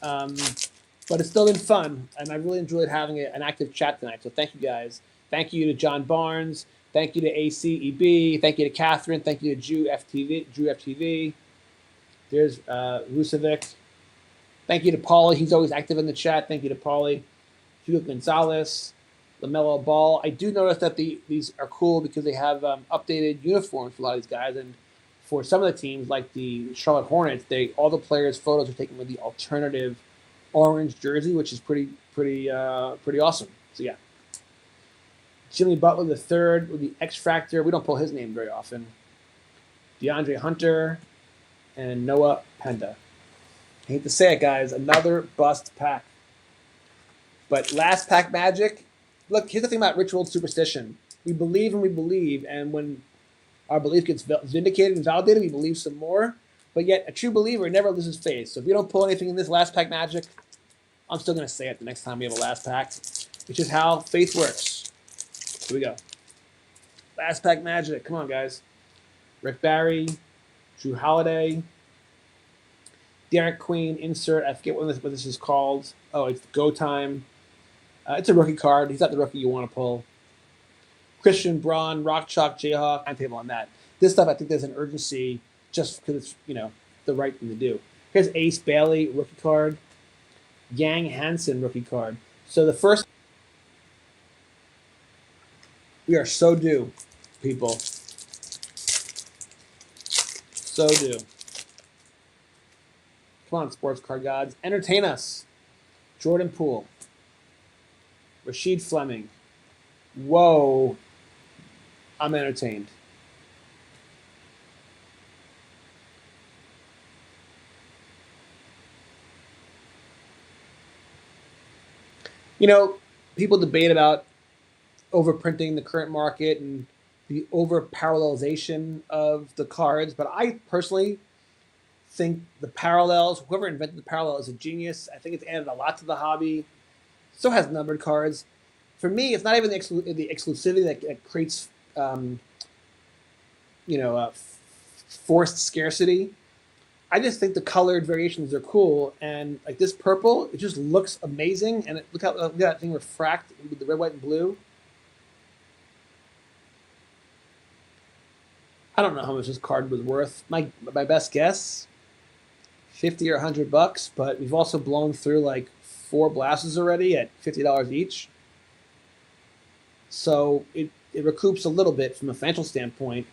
Speaker 2: But it's still been fun, and I really enjoyed having an active chat tonight. So thank you, guys. Thank you to John Barnes. Thank you to ACEB. Thank you to Catherine. Thank you to Drew FTV. There's Rusevic. Thank you to Paulie. He's always active in the chat. Thank you to Paulie. Hugo Gonzalez. LaMelo Ball. I do notice that these are cool because they have updated uniforms for a lot of these guys. And for some of the teams, like the Charlotte Hornets, all the players' photos are taken with the alternative orange jersey, which is pretty awesome. So yeah. Jimmy Butler the third with the X Factor. We don't pull his name very often. DeAndre Hunter and Noah Penda. I hate to say it, guys. Another bust pack. But last pack magic. Look, here's the thing about ritual superstition. We believe and we believe, and when our belief gets vindicated and validated, we believe some more. But yet, a true believer never loses faith. So if you don't pull anything in this last pack magic, I'm still going to say it the next time we have a last pack, which is how faith works. Here we go. Last pack magic. Come on, guys. Rick Barry, Drew Holiday, Derek Queen, insert. I forget what this is called. Oh, it's Go Time. It's a rookie card. He's not the rookie you want to pull. Christian Braun, Rock Chalk, Jayhawk. Timetable on that. This stuff, I think there's an urgency just because it's, the right thing to do. Here's Ace Bailey, rookie card. Yang Hansen, rookie card. So the first... We are so due, people. So due. Come on, sports card gods. Entertain us. Jordan Poole. Rashid Fleming. Whoa. I'm entertained. People debate about overprinting the current market and the over-parallelization of the cards, but I personally think the parallels, whoever invented the parallel is a genius. I think it's added a lot to the hobby. Still has numbered cards. For me, it's not even the exclusivity that creates, forced scarcity. I just think the colored variations are cool, and like this purple, it just looks amazing. And look at that thing refract with the red, white, and blue. I don't know how much this card was worth. My best guess, $50 or $100. But we've also blown through like 4 blasters already at $50 each. So it recoups a little bit from a financial standpoint.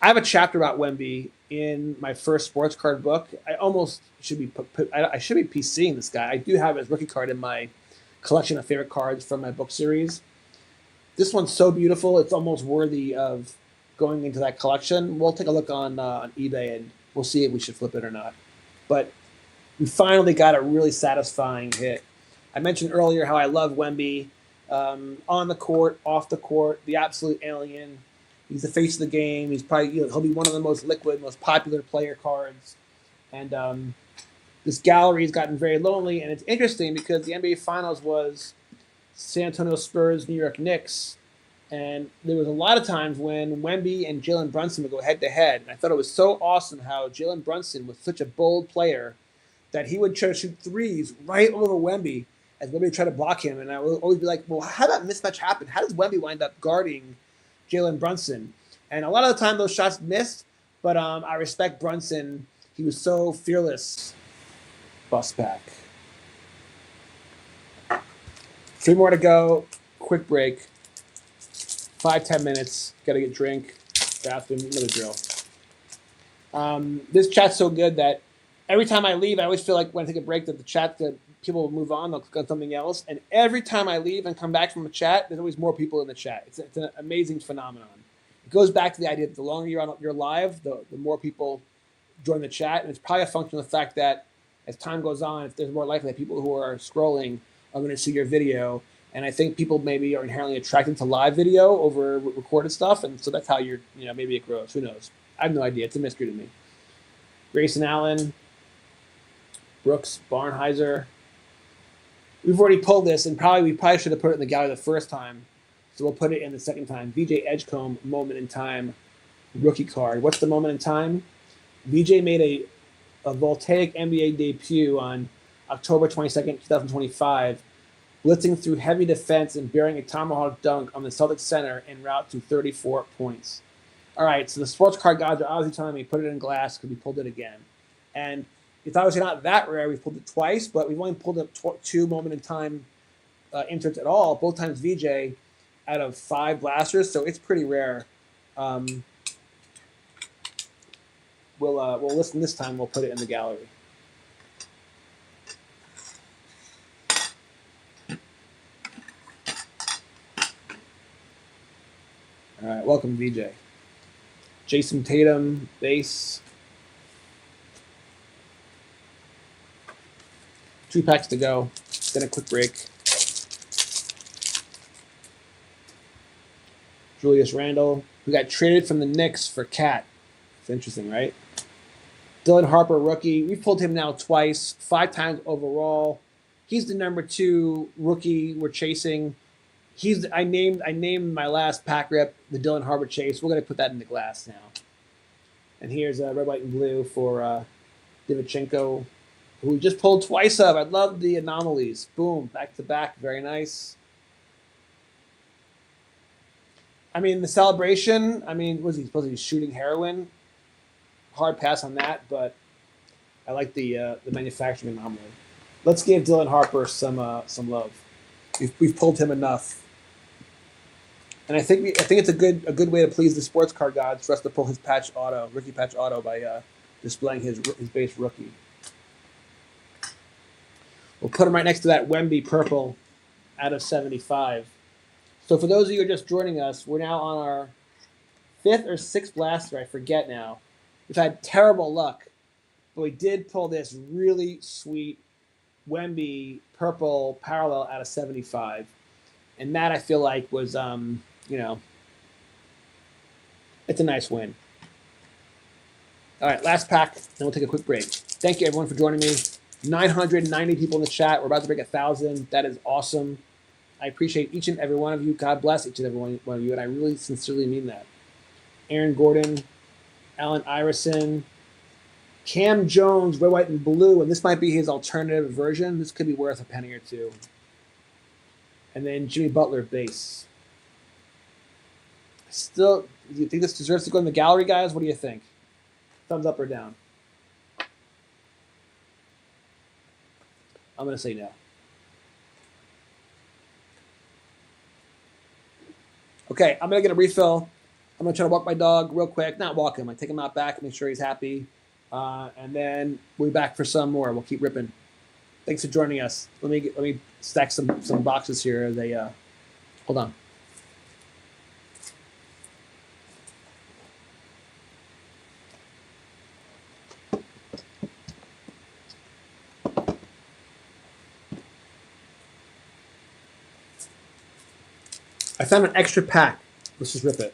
Speaker 2: I have a chapter about Wemby in my first sports card book. I almost should be I should be PCing this guy. I do have his rookie card in my collection of favorite cards from my book series. This one's so beautiful; it's almost worthy of going into that collection. We'll take a look on eBay and we'll see if we should flip it or not. But we finally got a really satisfying hit. I mentioned earlier how I love Wemby on the court, off the court, the absolute alien. He's the face of the game. He's probably he'll be one of the most liquid, most popular player cards. And this gallery has gotten very lonely, and it's interesting because the NBA Finals was San Antonio Spurs, New York Knicks, and there was a lot of times when Wemby and Jalen Brunson would go head to head. And I thought it was so awesome how Jalen Brunson was such a bold player that he would try to shoot threes right over Wemby as Wemby would try to block him. And I would always be like, well, how did that mismatch happen? How does Wemby wind up guarding Jalen Brunson? And a lot of the time those shots missed, but I respect Brunson. He was so fearless. Bust back. 3 more to go. Quick break. 5-10 minutes. Got to get a drink. Bathroom. Another drill. This chat's so good that every time I leave, I always feel like when I take a break that people will move on, they'll click on something else. And every time I leave and come back from a chat, there's always more people in the chat. It's an amazing phenomenon. It goes back to the idea that the longer you're live, the more people join the chat. And it's probably a function of the fact that as time goes on, if there's more likely that people who are scrolling are going to see your video. And I think people maybe are inherently attracted to live video over recorded stuff. And so that's how maybe it grows. Who knows? I have no idea. It's a mystery to me. Grayson Allen, Brooks Barnheiser. We've already pulled this, and we probably should have put it in the gallery the first time. So we'll put it in the second time. VJ Edgecombe, moment in time, rookie card. What's the moment in time? VJ made a voltaic NBA debut on October 22nd, 2025, blitzing through heavy defense and bearing a tomahawk dunk on the Celtics center en route to 34 points. All right, so the sports card gods are obviously telling me put it in glass because we pulled it again. And it's obviously not that rare. We've pulled it twice, but we've only pulled up two moment in time inserts at all, both times VJ out of 5 blasters, so it's pretty rare. We'll listen this time. We'll put it in the gallery. All right, welcome VJ. Jason Tatum, base. 2 packs to go. Then a quick break. Julius Randle, who got traded from the Knicks for Cat. It's interesting, right? Dylan Harper, rookie. We've pulled him now twice, 5 times overall. He's the number 2 rookie we're chasing. I named my last pack rip the Dylan Harper chase. We're going to put that in the glass now. And here's red, white, and blue for Divichenko, who we just pulled twice of. I love the anomalies. Boom, back to back. Very nice. I mean, the celebration, was he supposed to be shooting heroin? Hard pass on that, but I like the manufacturing anomaly. Let's give Dylan Harper some love. We've pulled him enough. And I think it's a good way to please the sports card gods for us to pull his rookie patch auto by displaying his base rookie. We'll put him right next to that Wemby purple out of 75. So for those of you who are just joining us, we're now on our 5th or 6th blaster, I forget now. We've had terrible luck, but we did pull this really sweet Wemby purple parallel out of 75. And that I feel like was, it's a nice win. All right, last pack, then we'll take a quick break. Thank you, everyone, for joining me. 990 people in the chat. We're about to break 1,000. That is awesome. I appreciate each and every one of you. God bless each and every one of you, and I really sincerely mean that. Aaron Gordon, Allen Iverson, Cam Jones, red, white, and blue, and this might be his alternative version. This could be worth a penny or two. And then Jimmy Butler, base. Do you think this deserves to go in the gallery, guys? What do you think? Thumbs up or down? I'm going to say no. Okay, I'm going to get a refill. I'm going to try to walk my dog real quick. Not walk him. I take him out back, make sure he's happy. And then we'll be back for some more. We'll keep ripping. Thanks for joining us. Let me stack some boxes here. Hold on. I found an extra pack. Let's just rip it.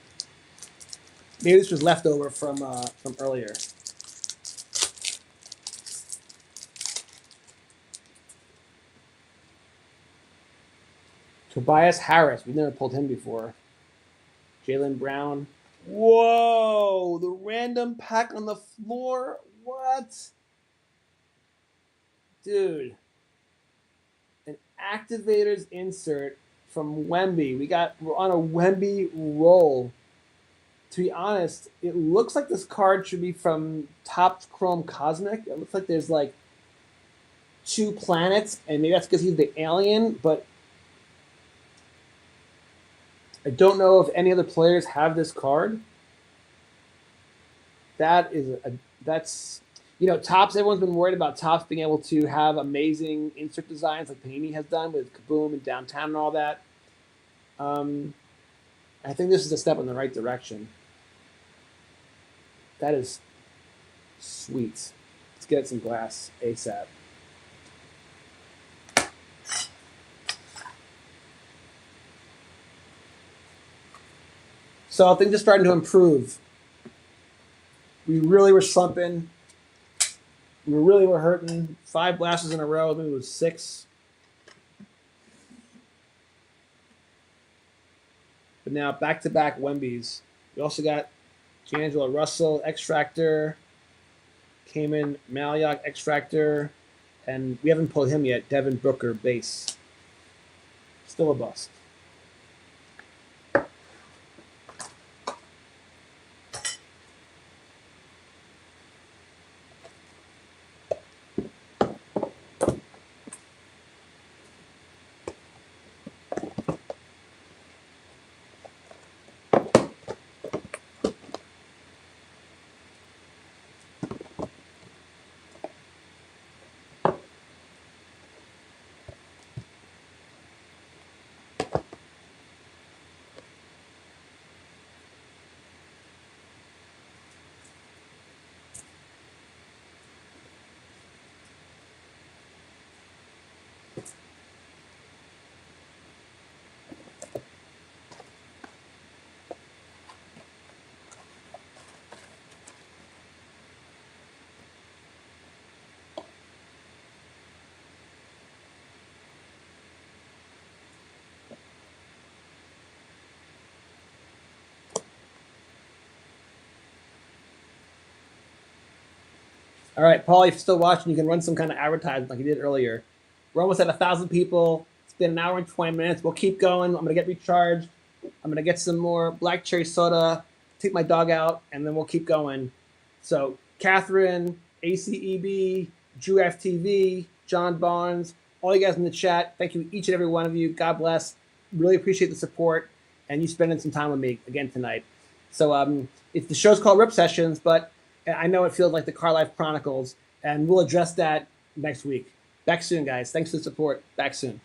Speaker 2: Maybe this was leftover from earlier. Tobias Harris. We've never pulled him before. Jaylen Brown. Whoa! The random pack on the floor. What? Dude. An activators insert from Wemby. We're on a Wemby roll. To be honest, it looks like this card should be from Topps Chrome Cosmic. It looks like there's like 2 planets, and maybe that's because he's the alien, but I don't know if any other players have this card. That's Tops. Everyone's been worried about Tops being able to have amazing insert designs like Panini has done with Kaboom and Downtown and all that. Um, I think this is a step in the right direction. That is sweet. Let's get some glass ASAP. So things are starting to improve. We really were slumping. We really were hurting. 5 blasts in a row. Maybe it was 6. But now back-to-back Wembies. We also got D'Angelo Russell, X-Fractor, Cayman Malioc, X-Fractor, and we haven't pulled him yet, Devin Booker, base. Still a bust. All right, Paul, if you're still watching, you can run some kind of advertisement like you did earlier. We're almost at 1,000 people. It's been an hour and 20 minutes. We'll keep going. I'm going to get recharged. I'm going to get some more black cherry soda, take my dog out, and then we'll keep going. So, Catherine, ACEB, Drew FTV, John Barnes, all you guys in the chat, thank you, each and every one of you. God bless. Really appreciate the support and you spending some time with me again tonight. So, the show's called Rip Sessions, but I know it feels like the Car Life Chronicles, and we'll address that next week. Back soon, guys. Thanks for the support. Back soon.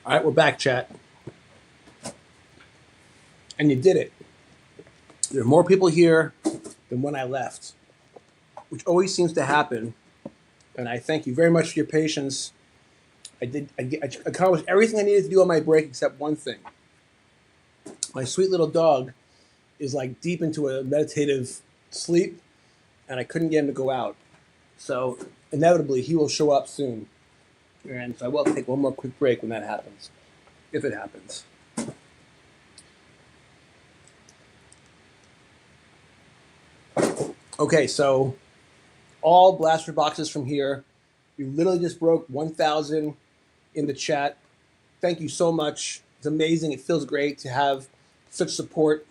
Speaker 2: All right, we're back, chat. And you did it. There are more people here than when I left, which always seems to happen. And I thank you very much for your patience. I accomplished everything I needed to do on my break except one thing. My sweet little dog is like deep into a meditative sleep, and I couldn't get him to go out. So inevitably, he will show up soon. And so I will take one more quick break when that happens, if it happens. Okay, so all blaster boxes from here. We literally just broke 1,000 in the chat. Thank you so much. It's amazing. It feels great to have such support.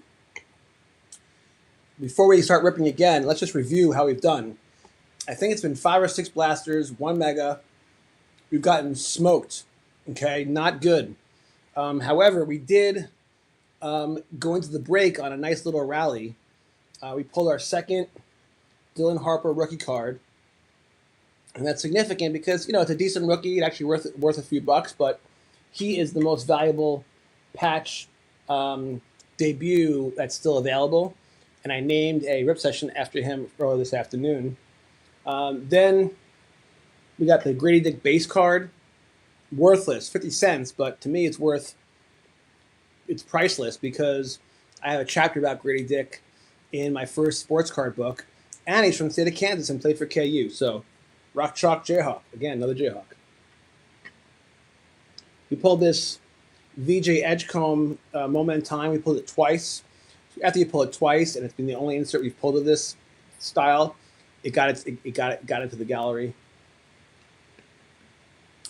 Speaker 2: Before we start ripping again, let's just review how we've done. I think it's been 5 or 6 blasters, 1 mega. We've gotten smoked. Okay, not good. However, we did go into the break on a nice little rally. We pulled our second Dylan Harper rookie card. And that's significant because, it's a decent rookie. It's actually worth a few bucks, but he is the most valuable patch debut that's still available. And I named a rip session after him earlier this afternoon. Then we got the Grady Dick base card. Worthless, 50 cents, but to me it's priceless because I have a chapter about Grady Dick in my first sports card book. And he's from the state of Kansas and played for KU. So, Rock Chalk Jayhawk. Again, another Jayhawk. We pulled this VJ Edgecomb Moment in Time. We pulled it twice. After you pull it twice, and it's been the only insert we've pulled of this style, it got into the gallery.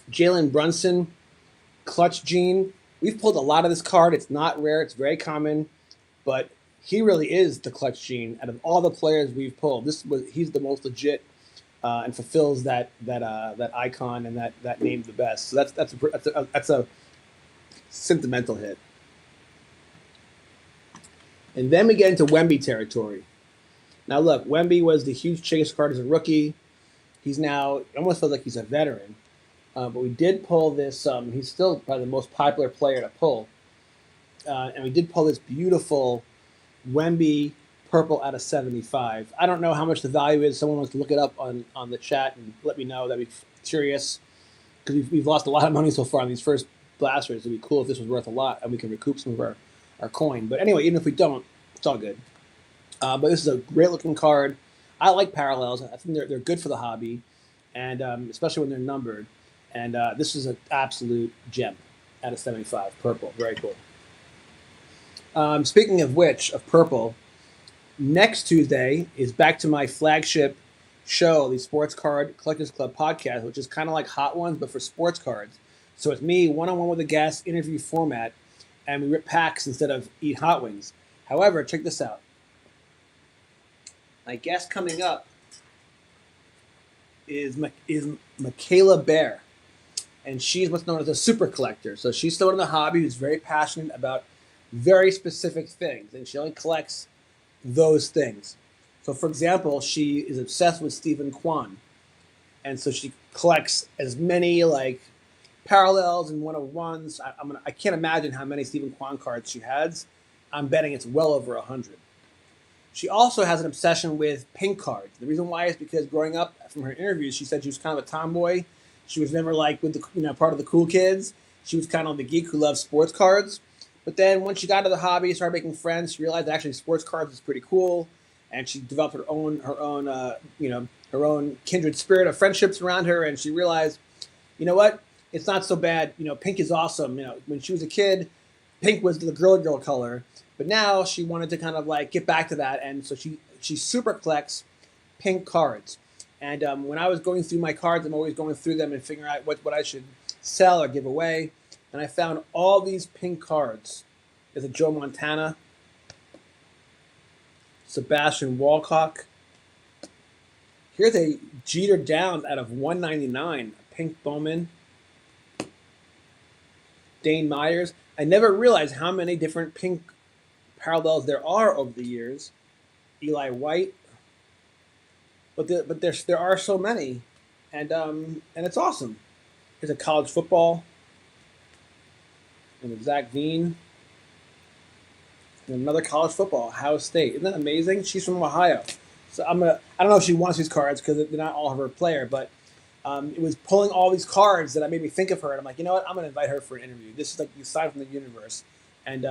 Speaker 2: Jalen Brunson, Clutch Gene. We've pulled a lot of this card. It's not rare. It's very common, but he really is the Clutch Gene out of all the players we've pulled. He's the most legit and fulfills that icon and that name the best. So that's a sentimental hit. And then we get into Wemby territory. Now look, Wemby was the huge chase card as a rookie. He's now almost feels like he's a veteran. But we did pull this. He's still probably the most popular player to pull. And we did pull this beautiful Wemby purple out of 75. I don't know how much the value is. Someone wants to look it up on the chat and let me know. That'd be curious because we've lost a lot of money so far on these first blasters. It'd be cool if this was worth a lot and we can recoup some of our coin. But anyway, even if we don't, it's all good. But this is a great looking card. I like parallels. I think they're good for the hobby, and especially when they're numbered. And this is an absolute gem out of 75. Purple. Very cool. Speaking of which, of purple, next Tuesday is back to my flagship show, the Sports Card Collectors Club podcast, which is kind of like Hot Ones, but for sports cards. So it's me, one-on-one with a guest, interview format, and we rip packs instead of eat hot wings. However, check this out. My guest coming up is Michaela Bear, and she's what's known as a super collector. So she's someone in the hobby who's very passionate about very specific things, and she only collects those things. So, for example, she is obsessed with Stephen Kwan, and so she collects as many like parallels and 101s. I can't imagine how many Stephen Kwan cards she has. I'm betting it's well over 100. She also has an obsession with pink cards. The reason why is because growing up, from her interviews, she said she was kind of a tomboy. She was never like with the part of the cool kids. She was kind of the geek who loved sports cards. But then once she got into the hobby, started making friends, she realized that actually sports cards is pretty cool, and she developed her own kindred spirit of friendships around her. And she realized, you know what, it's not so bad. Pink is awesome. When she was a kid, pink was the girl color. But now she wanted to kind of like get back to that, and so she super collects pink cards. And when I was going through my cards, I'm always going through them and figuring out what I should sell or give away. And I found all these pink cards. There's a Joe Montana, Sebastian Walcott. Here's a Jeter Downs out of 199, a pink Bowman. Dane Myers. I never realized how many different pink parallels there are over the years. Eli White. But there are so many, and it's awesome. Here's a college football. and Zach Veen, and another college football, Ohio State. Isn't that amazing? She's from Ohio. So I don't know if she wants these cards because they're not all of her player, but it was pulling all these cards that made me think of her. And I'm like, you know what? I'm going to invite her for an interview. This is like the sign from the universe. And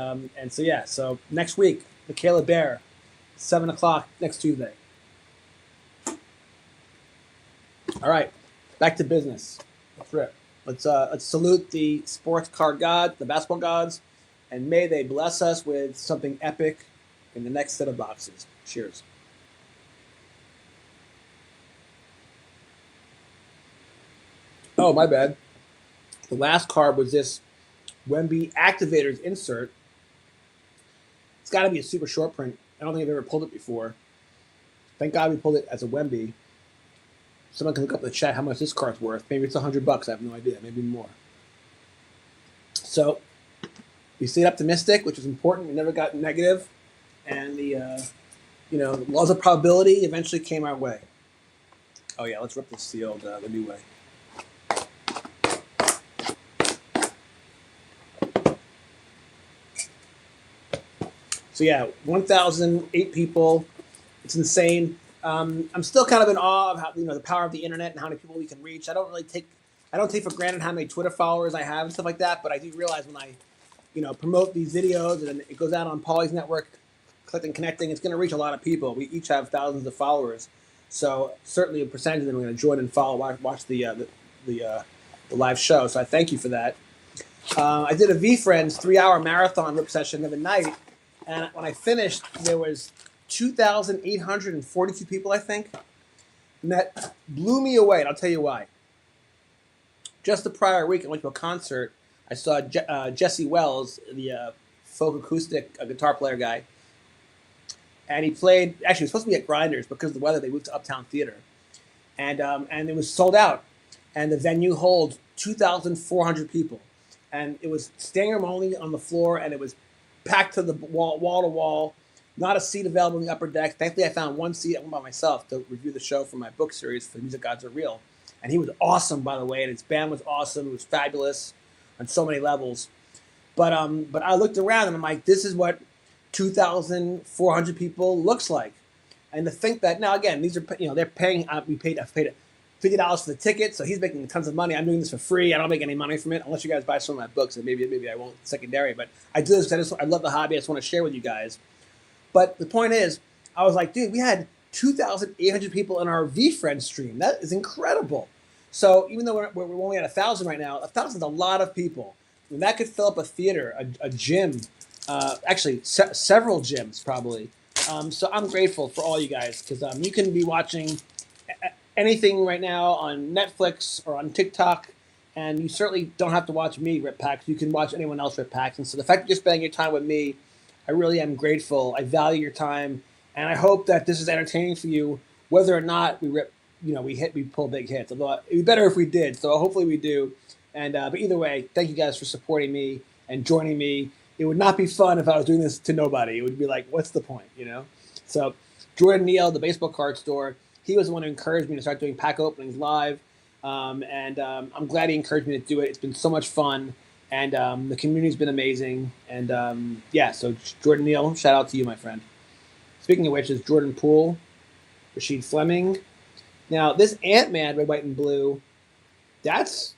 Speaker 2: so, yeah. So next week, Michaela Bear, 7 o'clock next Tuesday. All right. Back to business. Let's rip. Let's salute the sports card gods, the basketball gods, and may they bless us with something epic in the next set of boxes. Cheers. Oh, my bad. The last card was this Wemby Activators insert. It's got to be a super short print. I don't think I've ever pulled it before. Thank God we pulled it as a Wemby. Someone can look up in the chat how much this card's worth. Maybe it's $100. I have no idea. Maybe more. So we stayed optimistic, which is important. We never got negative, and the laws of probability eventually came our way. Oh yeah, let's rip this sealed the new way. So yeah, 1,008 people. It's insane. I'm still kind of in awe of how the power of the internet and how many people we can reach. I don't take for granted how many Twitter followers I have and stuff like that. But I do realize when I, promote these videos and it goes out on Paulie's network, Collecting Connecting, it's going to reach a lot of people. We each have thousands of followers, so certainly a percentage of them are going to join and follow, watch the live show. So I thank you for that. I did a VFriends 3-hour marathon rip session the other night, and when I finished, there was 2,842 people, I think. And that blew me away, and I'll tell you why. Just the prior week, I went to a concert. I saw Jesse Wells, the folk acoustic guitar player guy. And he played, actually, he was supposed to be at Grinders, because of the weather, they moved to Uptown Theater. And it was sold out. And the venue holds 2,400 people. And it was standing room only on the floor, and it was packed to the wall to wall. Not a seat available in the upper deck. Thankfully, I found one seat. I went by myself to review the show for my book series for The Music Gods Are Real. And he was awesome, by the way, and his band was awesome. It was fabulous on so many levels. But I looked around, and I'm like, this is what 2,400 people looks like. And to think that, now again, these are, they're paying, I paid $50 for the ticket, so he's making tons of money. I'm doing this for free. I don't make any money from it, unless you guys buy some of my books, and maybe I won't secondary. But I do this because I love the hobby. I just want to share with you guys. But the point is, I was like, dude, we had 2,800 people in our VFriends stream. That is incredible. So even though we're only at 1,000 right now, 1,000 is a lot of people. And that could fill up a theater, a gym, actually several gyms probably. So I'm grateful for all you guys, because you can be watching anything right now on Netflix or on TikTok, and you certainly don't have to watch me rip packs. You can watch anyone else rip packs. And so the fact that you're spending your time with me, I really am grateful. I value your time, and I hope that this is entertaining for you, whether or not we rip, we pull big hits. Although it'd be better if we did, so hopefully we do. And but either way, thank you guys for supporting me and joining me. It would not be fun if I was doing this to nobody. It would be like, what's the point, So Jordan Neal, the baseball card store, he was the one who encouraged me to start doing pack openings live, and I'm glad he encouraged me to do it. It's been so much fun. And the community's been amazing. And so Jordan Neal, shout out to you, my friend. Speaking of which, is Jordan Poole, Rashid Fleming. Now, this Ant-Man, red, white, and blue, he's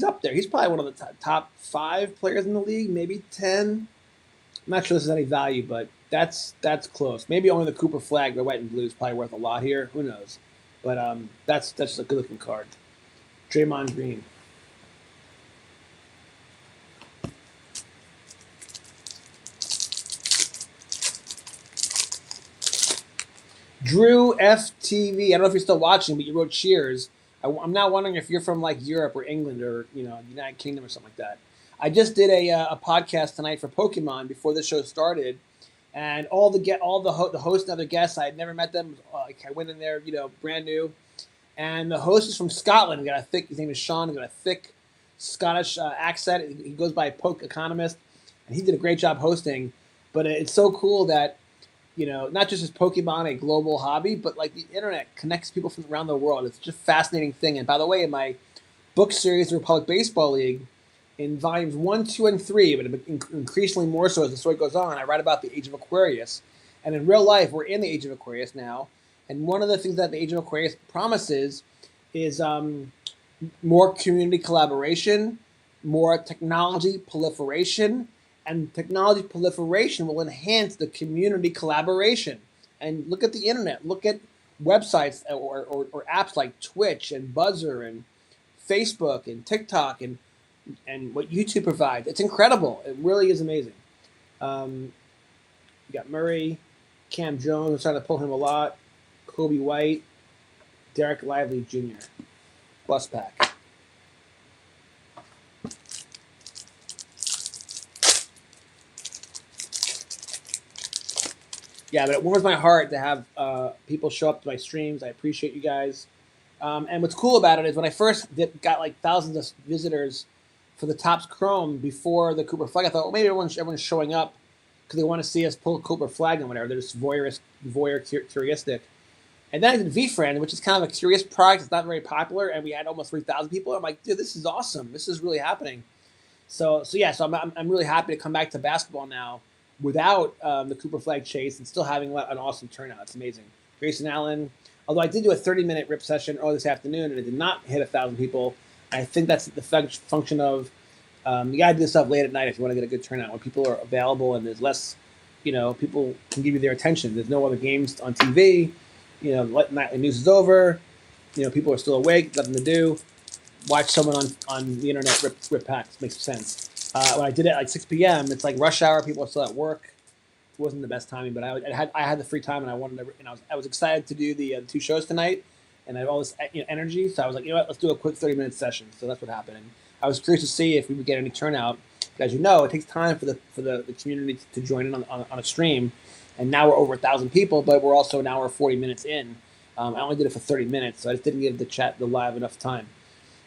Speaker 2: up there. He's probably one of the top 5 players in the league, maybe 10. I'm not sure this is any value, but that's close. Maybe only the Cooper flag, red, white, and blue is probably worth a lot here. Who knows? But that's just a good-looking card. Draymond Green. Drew FTV. I don't know if you're still watching, but you wrote cheers. I'm now wondering if you're from like Europe or England or United Kingdom or something like that. I just did a podcast tonight for Pokemon before the show started, and all the host and other guests, I had never met them. I went in there, brand new, and the host is from Scotland. His name is Sean. He got a thick Scottish accent. He goes by Poke Economist, and he did a great job hosting. But it's so cool that not just is Pokemon a global hobby, but like the internet connects people from around the world. It's just a fascinating thing. And by the way, in my book series, the Republic Baseball League, in volumes 1, 2, and 3, but increasingly more so as the story goes on. I write about the Age of Aquarius, and in real life, we're in the Age of Aquarius now. And one of the things that the Age of Aquarius promises is more community collaboration, more technology proliferation, and technology proliferation will enhance the community collaboration. And look at the internet. Look at websites or apps like Twitch and Buzzer and Facebook and TikTok and what YouTube provides. It's incredible. It really is amazing. You got Murray, Cam Jones. I'm trying to pull him a lot. Kobe White, Derek Lively Jr. Bus pack. Yeah, but it warms my heart to have people show up to my streams. I appreciate you guys. And what's cool about it is when I first got like thousands of visitors for the Topps Chrome before the Cooper flag, I thought, well, maybe everyone's showing up because they want to see us pull Cooper flag and whatever. They're just voyeuristic. And then I did VFriend, which is kind of a curious product. It's not very popular, and we had almost 3,000 people. I'm like, dude, this is awesome. This is really happening. So I'm really happy to come back to basketball now without the Cooper flag chase and still having an awesome turnout. It's amazing. Grayson Allen, although I did do a 30-minute rip session earlier this afternoon, and it did not hit 1,000 people. I think that's the function of you got to do this stuff late at night if you want to get a good turnout. When people are available and there's less, people can give you their attention. There's no other games on TV. Nightly news is over. People are still awake, nothing to do. Watch someone on the internet rip packs. Makes sense. When I did it at like 6 p.m., it's like rush hour. People are still at work. It wasn't the best timing, but I had the free time and I wanted to. And I was excited to do the 2 shows tonight, and I had all this energy. So I was like, let's do a quick 30-minute session. So that's what happened. And I was curious to see if we would get any turnout. But as you know, it takes time for the community to join in on a stream. And now we're over 1,000 people, but we're also now we're 40 minutes in. I only did it for 30 minutes, so I just didn't give the live enough time.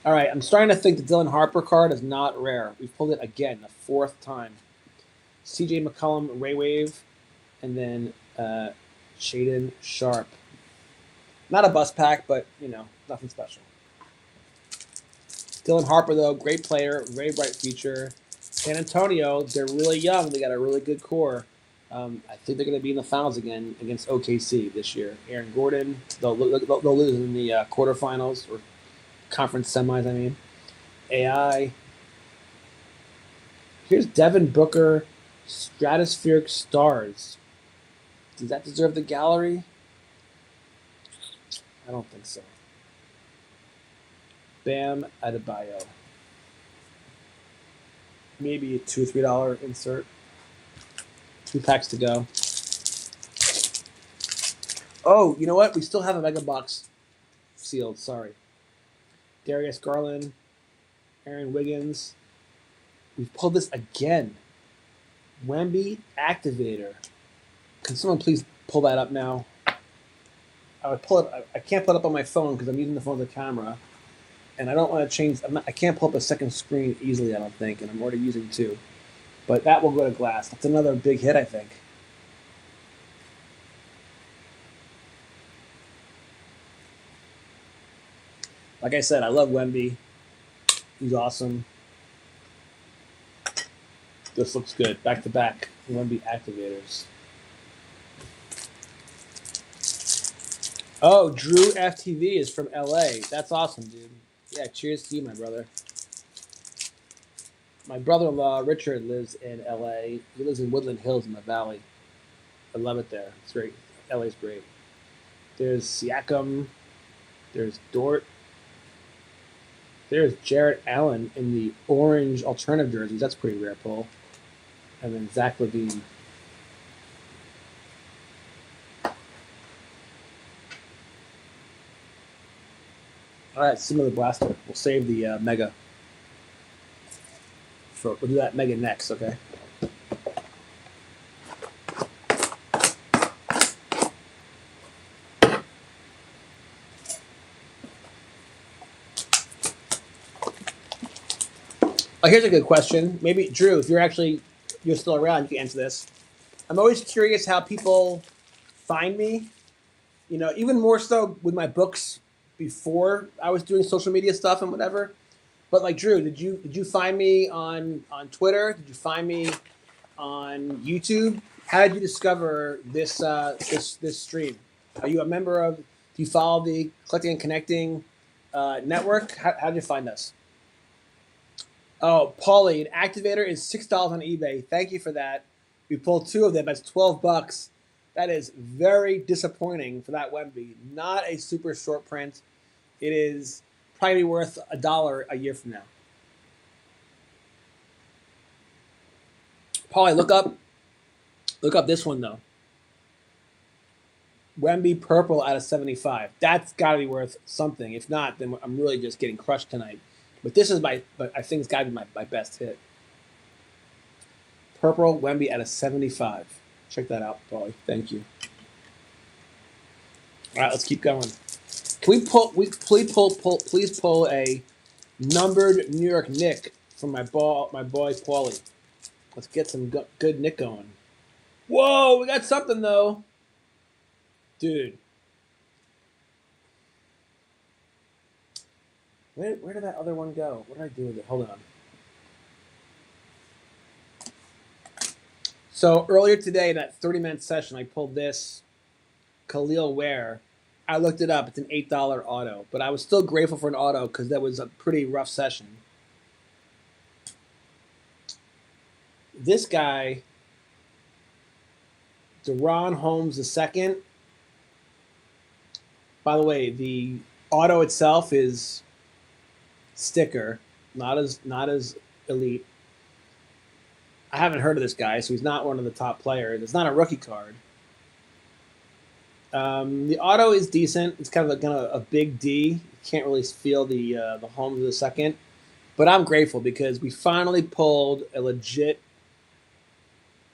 Speaker 2: All right, I'm starting to think the Dylan Harper card is not rare. We've pulled it again, the 4th time. CJ McCollum, Ray Wave, and then Shaden Sharp. Not a bus pack, but, nothing special. Dylan Harper, though, great player, very bright future. San Antonio, they're really young. They got a really good core. I think they're going to be in the finals again against OKC this year. Aaron Gordon, they'll lose in the quarterfinals or conference semis, I mean. AI. Here's Devin Booker, Stratospheric Stars. Does that deserve the gallery? I don't think so. Bam Adebayo. Maybe a $2 or $3 insert. 2 packs to go. Oh, you know what? We still have a mega box sealed. Sorry. Darius Garland, Aaron Wiggins. We've pulled this again. Wemby Activator. Can someone please pull that up now? I would pull it. I can't pull it up on my phone because I'm using the phone as a camera, and I don't want to change. I can't pull up a second screen easily. I don't think, and I'm already using 2. But that will go to glass. That's another big hit, I think. Like I said, I love Wemby. He's awesome. This looks good. Back to back. Wemby activators. Oh, Drew FTV is from LA. That's awesome, dude. Yeah, cheers to you, my brother. My brother-in-law, Richard, lives in L.A. He lives in Woodland Hills in the Valley. I love it there. It's great. L.A.'s great. There's Siakam. There's Dort. There's Jarrett Allen in the orange alternative jerseys. That's pretty rare pull. And then Zach LaVine. All right, similar blaster. We'll save the mega. We'll do that mega next, okay? Oh, here's a good question. Maybe Drew, if you're still around, you can answer this. I'm always curious how people find me. Even more so with my books before I was doing social media stuff and whatever. But like Drew, did you find me on Twitter? Did you find me on YouTube? How did you discover this stream? Are you a member of? Do you follow the Collecting and Connecting network? How did you find us? Oh, Paulie, an activator is $6 on eBay. Thank you for that. We pulled 2 of them. That's $12. That is very disappointing for that Wemby. Not a super short print. It is probably worth $1 a year from now. Paulie, look up this one though. Wemby purple out of 75. That's got to be worth something. If not, then I'm really just getting crushed tonight. But this is but I think it's got to be my best hit. Purple Wemby out of 75. Check that out, Paulie. Thank you. All right, let's keep going. Can please pull a numbered New York Nick from my boy Paulie. Let's get some good Nick going. Whoa, we got something though, dude. Where did that other one go? What did I do with it? Hold on. So earlier today, that 30-minute session, I pulled this Khalil Ware. I looked it up. It's an $8 auto, but I was still grateful for an auto because that was a pretty rough session. This guy, Deron Holmes II. By the way, the auto itself is sticker, not as elite. I haven't heard of this guy, so he's not one of the top players. It's not a rookie card. The auto is decent. It's kind of a big D. You can't really feel the Holmes of the second, but I'm grateful because we finally pulled a legit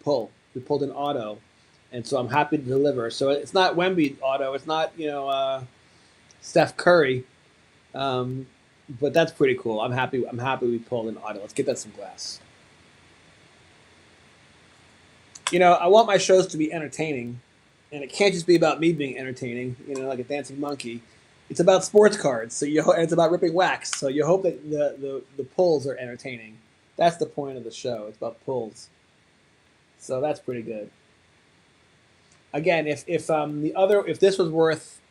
Speaker 2: pull. We pulled an auto, and so I'm happy to deliver. So it's not Wemby auto. It's not Steph Curry, but that's pretty cool. I'm happy we pulled an auto. Let's get that some glass. I want my shows to be entertaining, and it can't just be about me being entertaining, like a dancing monkey. It's about sports cards, and it's about ripping wax. So you hope that the pulls are entertaining. That's the point of the show. It's about pulls. So that's pretty good. Again, if this was worth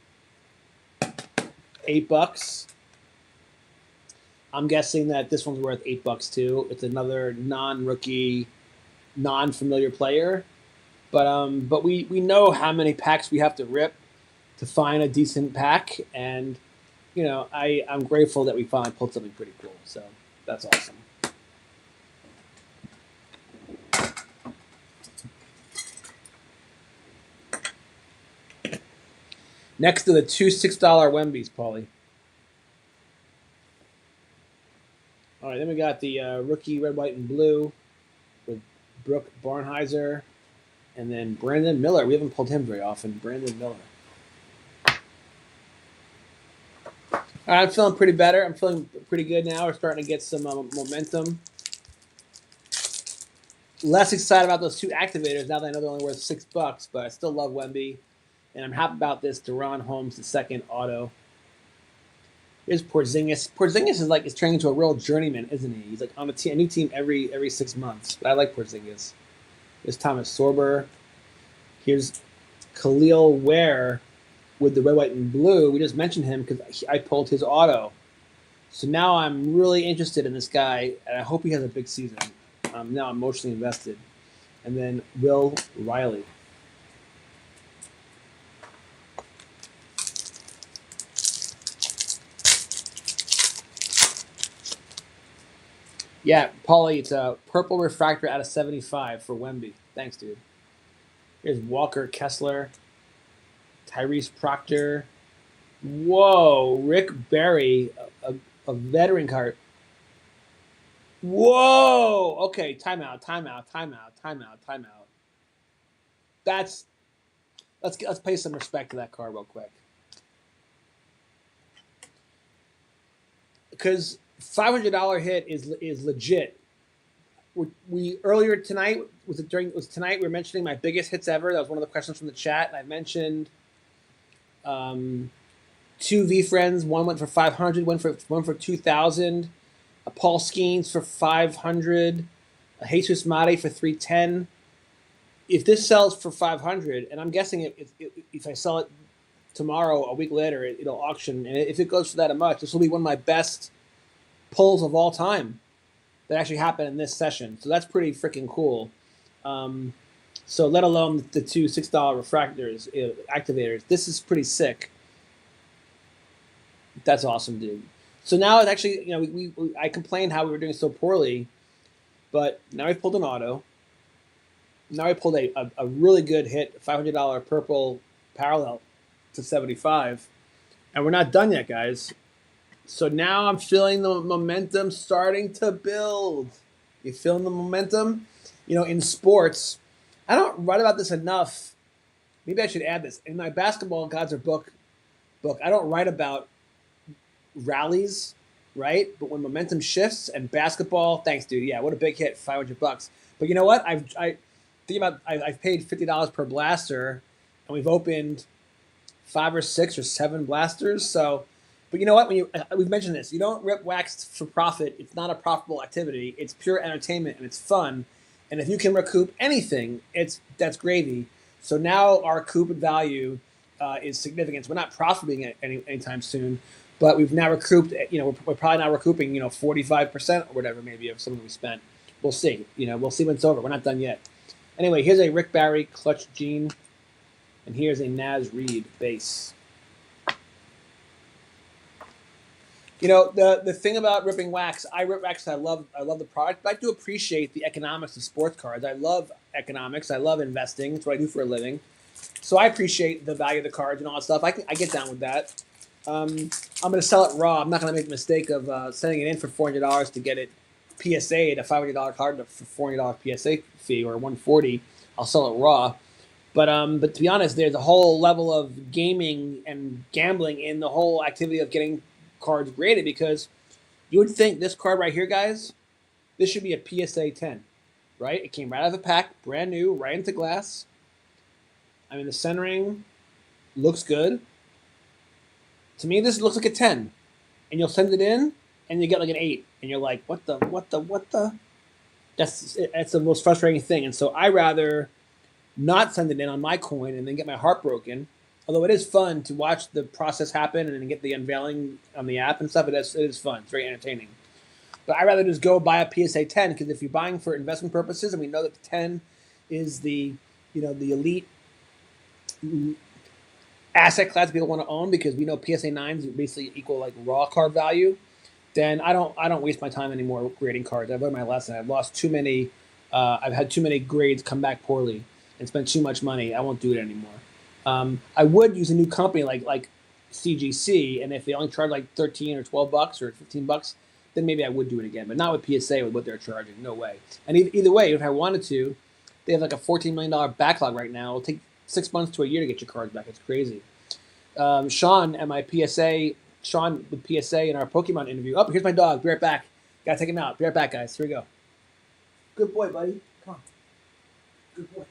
Speaker 2: $8, I'm guessing that this one's worth $8 too. It's another non-rookie, non-familiar player, but we know how many packs we have to rip to find a decent pack, and I'm grateful that we finally pulled something pretty cool. So that's awesome. Next to the 2 $6 Wembys, Paulie. All right, then we got the rookie red, white, and blue with Brooke Barnheiser, and then Brandon Miller. We haven't pulled him very often. Brandon Miller. All right, I'm feeling pretty better. I'm feeling pretty good now. We're starting to get some momentum. Less excited about those 2 activators now that I know they're only worth $6, but I still love Wemby. And I'm happy about this Deron Holmes II auto. Here's Porzingis. Porzingis is turning into a real journeyman, isn't he? He's like on a new team every 6 months. But I like Porzingis. Here's Thomas Sorber. Here's Khalil Ware with the red, white, and blue. We just mentioned him because I pulled his auto. So now I'm really interested in this guy, and I hope he has a big season. Now I'm emotionally invested. And then Will Riley. Yeah, Paulie, it's a purple refractor out of 75 for Wemby. Thanks, dude. Here's Walker Kessler, Tyrese Proctor. Whoa, Rick Barry, a veteran card. Whoa. Okay, timeout. Let's pay some respect to that card real quick. Because $500 hit is legit. We earlier tonight tonight we were mentioning my biggest hits ever. That was one of the questions from the chat, and I mentioned 2 V friends. One went for 500, one for 2,000. a Paul Skeens for 500, a Jesus Mate for 310. If this sells for 500, and I'm guessing if I sell it tomorrow, a week later, it'll auction, and if it goes for that much, this will be one of my best pulls of all time that actually happened in this session. So that's pretty freaking cool. So let alone the two $6 refractors, activators. This is pretty sick. That's awesome, dude. So now it's actually, I complained how we were doing so poorly, but now we pulled an auto. Now I pulled a really good hit, $500 purple parallel to 75, and we're not done yet, guys. So now I'm feeling the momentum starting to build. You feeling the momentum? In sports, I don't write about this enough. Maybe I should add this. In my Basketball Gods book, I don't write about rallies, right? But when momentum shifts and basketball, thanks, dude. Yeah, what a big hit, $500. But you know what? I've paid $50 per blaster, and we've opened 5 or 6 or 7 blasters. So, but you know what? We've mentioned this, you don't rip wax for profit. It's not a profitable activity. It's pure entertainment and it's fun. And if you can recoup anything, that's gravy. So now our coup value is significant. So we're not profiting anytime soon, but we've now recouped. We're probably now recouping 45% or whatever maybe of something we spent. We'll see. We'll see when it's over. We're not done yet. Anyway, here's a Rick Barry clutch gene, and here's a Naz Reid base. The thing about ripping wax, I rip wax. I love the product, but I do appreciate the economics of sports cards. I love economics. I love investing. It's what I do for a living. So I appreciate the value of the cards and all that stuff. I get down with that. I'm going to sell it raw. I'm not going to make the mistake of sending it in for $400 to get it PSA'd, a $500 card for $400 PSA fee or $140. I'll sell it raw. But to be honest, there's a whole level of gaming and gambling in the whole activity of getting cards graded, because you would think this card right here, guys, this should be a PSA 10, right? It came right out of the pack, brand new, right into glass. I mean, the centering looks good. To me, this looks like a 10. And you'll send it in, and you get like an 8. And you're like, what the? That's the most frustrating thing. And so I rather not send it in on my coin and then get my heart broken. Although it is fun to watch the process happen and then get the unveiling on the app and stuff. It is fun. It's very entertaining. But I'd rather just go buy a PSA 10, because if you're buying for investment purposes, and we know that the 10 is the elite asset class people want to own, because we know PSA 9s basically equal like raw card value, then I don't waste my time anymore grading cards. I've learned my lesson. I've lost too many. I've had too many grades come back poorly and spent too much money. I won't do it anymore. I would use a new company like CGC, and if they only charge like $13 or $12 or $15, then maybe I would do it again. But not with PSA with what they're charging. No way. And either way, if I wanted to, they have like a $14 million backlog right now. It'll take 6 months to a year to get your cards back. It's crazy. Sean at my PSA, Sean with PSA in our Pokemon interview. Oh, here's my dog. Be right back. Gotta take him out. Be right back, guys. Here we go. Good boy, buddy. Come on. Good boy.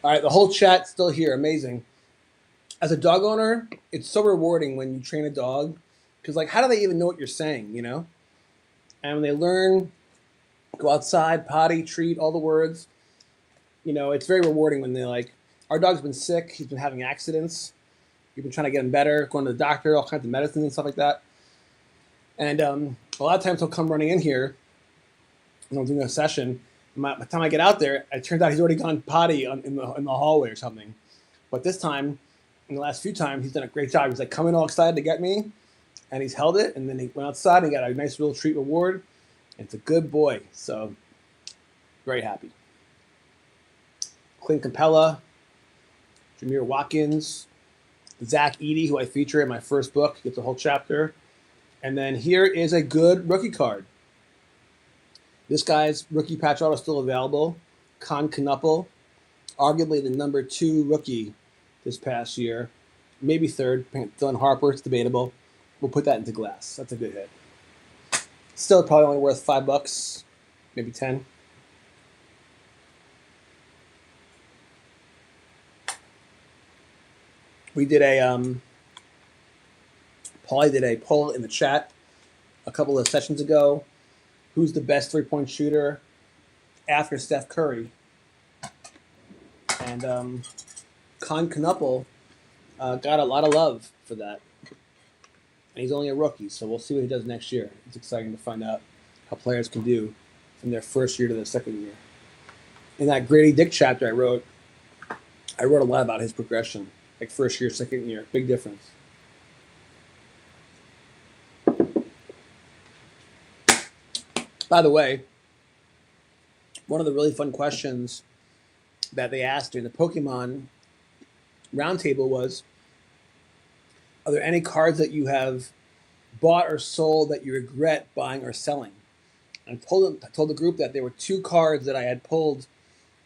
Speaker 2: All right, the whole chat's still here. Amazing. As a dog owner, it's so rewarding when you train a dog because, like, how do they even know what you're saying, you know? And when they learn, go outside, potty, treat, all the words, you know, it's very rewarding when they like, our dog's been sick, he's been having accidents, we've been trying to get him better, going to the doctor, all kinds of medicines and stuff like that. And a lot of times he'll come running in here when I'm doing a session. By the time I get out there, it turns out he's already gone potty in the hallway or something. But this time, in the last few times, he's done a great job. He's like coming all excited to get me, and he's held it, and then he went outside and he got a nice little treat reward. And it's a good boy, so very happy. Clint Capella, Jameer Watkins, Zach Eady, who I feature in my first book, gets a whole chapter. And then here is a good rookie card. This guy's rookie patch auto is still available. Con Knuppel, arguably the number 2 rookie this past year. Maybe third. Dylan Harper, it's debatable. We'll put that into glass. That's a good hit. Still probably only worth $5, maybe 10. We did Paulie did a poll in the chat a couple of sessions ago. Who's the best 3-point shooter after Steph Curry? And Con Knuppel got a lot of love for that. And he's only a rookie, so we'll see what he does next year. It's exciting to find out how players can do from their first year to their second year. In that Grady Dick chapter I wrote a lot about his progression, like first year, second year, big difference. By the way, one of the really fun questions that they asked during the Pokemon roundtable was, are there any cards that you have bought or sold that you regret buying or selling? And I told the group that there were 2 cards that I had pulled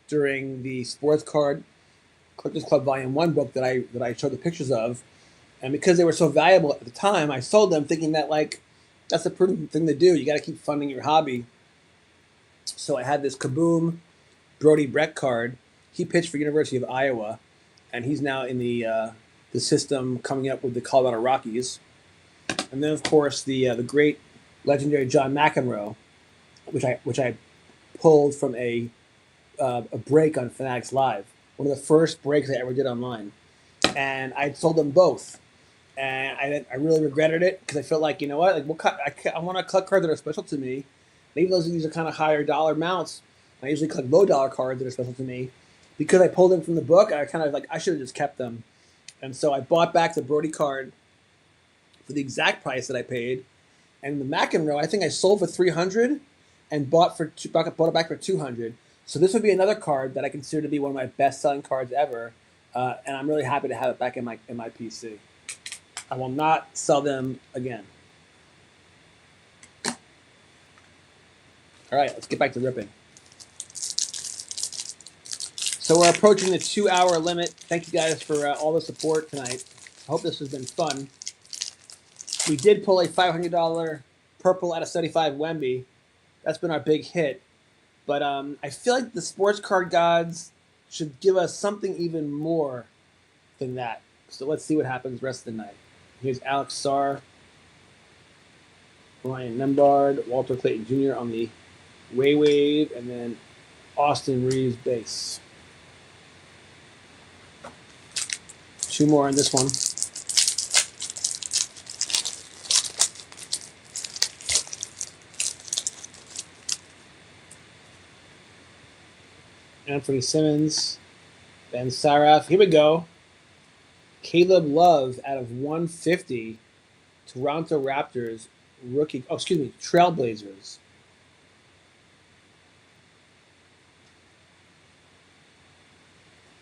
Speaker 2: during the Sports Card Collectors Club Volume 1 book that I showed the pictures of. And because they were so valuable at the time, I sold them thinking that, like, that's the prudent thing to do. You got to keep funding your hobby. So I had this Kaboom Brody Breck card. He pitched for University of Iowa, and he's now in the system coming up with the Colorado Rockies. And then, of course, the great legendary John McEnroe, which I pulled from a break on Fanatics Live, one of the first breaks I ever did online, and I sold them both. And I really regretted it because I felt like, you know what, like I want to collect cards that are special to me. And even though these are kind of higher dollar amounts, I usually collect low dollar cards that are special to me. Because I pulled them from the book, I kind of like, I should have just kept them. And so I bought back the Brody card for the exact price that I paid. And the McEnroe, I think I sold for $300 and bought it back for $200. So this would be another card that I consider to be one of my best selling cards ever. And I'm really happy to have it back in my PC. I will not sell them again. All right, let's get back to ripping. So we're approaching the 2-hour limit. Thank you guys for all the support tonight. I hope this has been fun. We did pull a $500 purple out of 75 Wemby. That's been our big hit. But I feel like the sports card gods should give us something even more than that. So let's see what happens the rest of the night. Here's Alex Sarr, Ryan Nembard, Walter Clayton Jr. on the wave, and then Austin Reeves base. 2 more on this one. Anthony Simmons, Ben Saraf. Here we go. Caleb Love out of 150. Toronto Raptors rookie. Oh, excuse me. Trailblazers.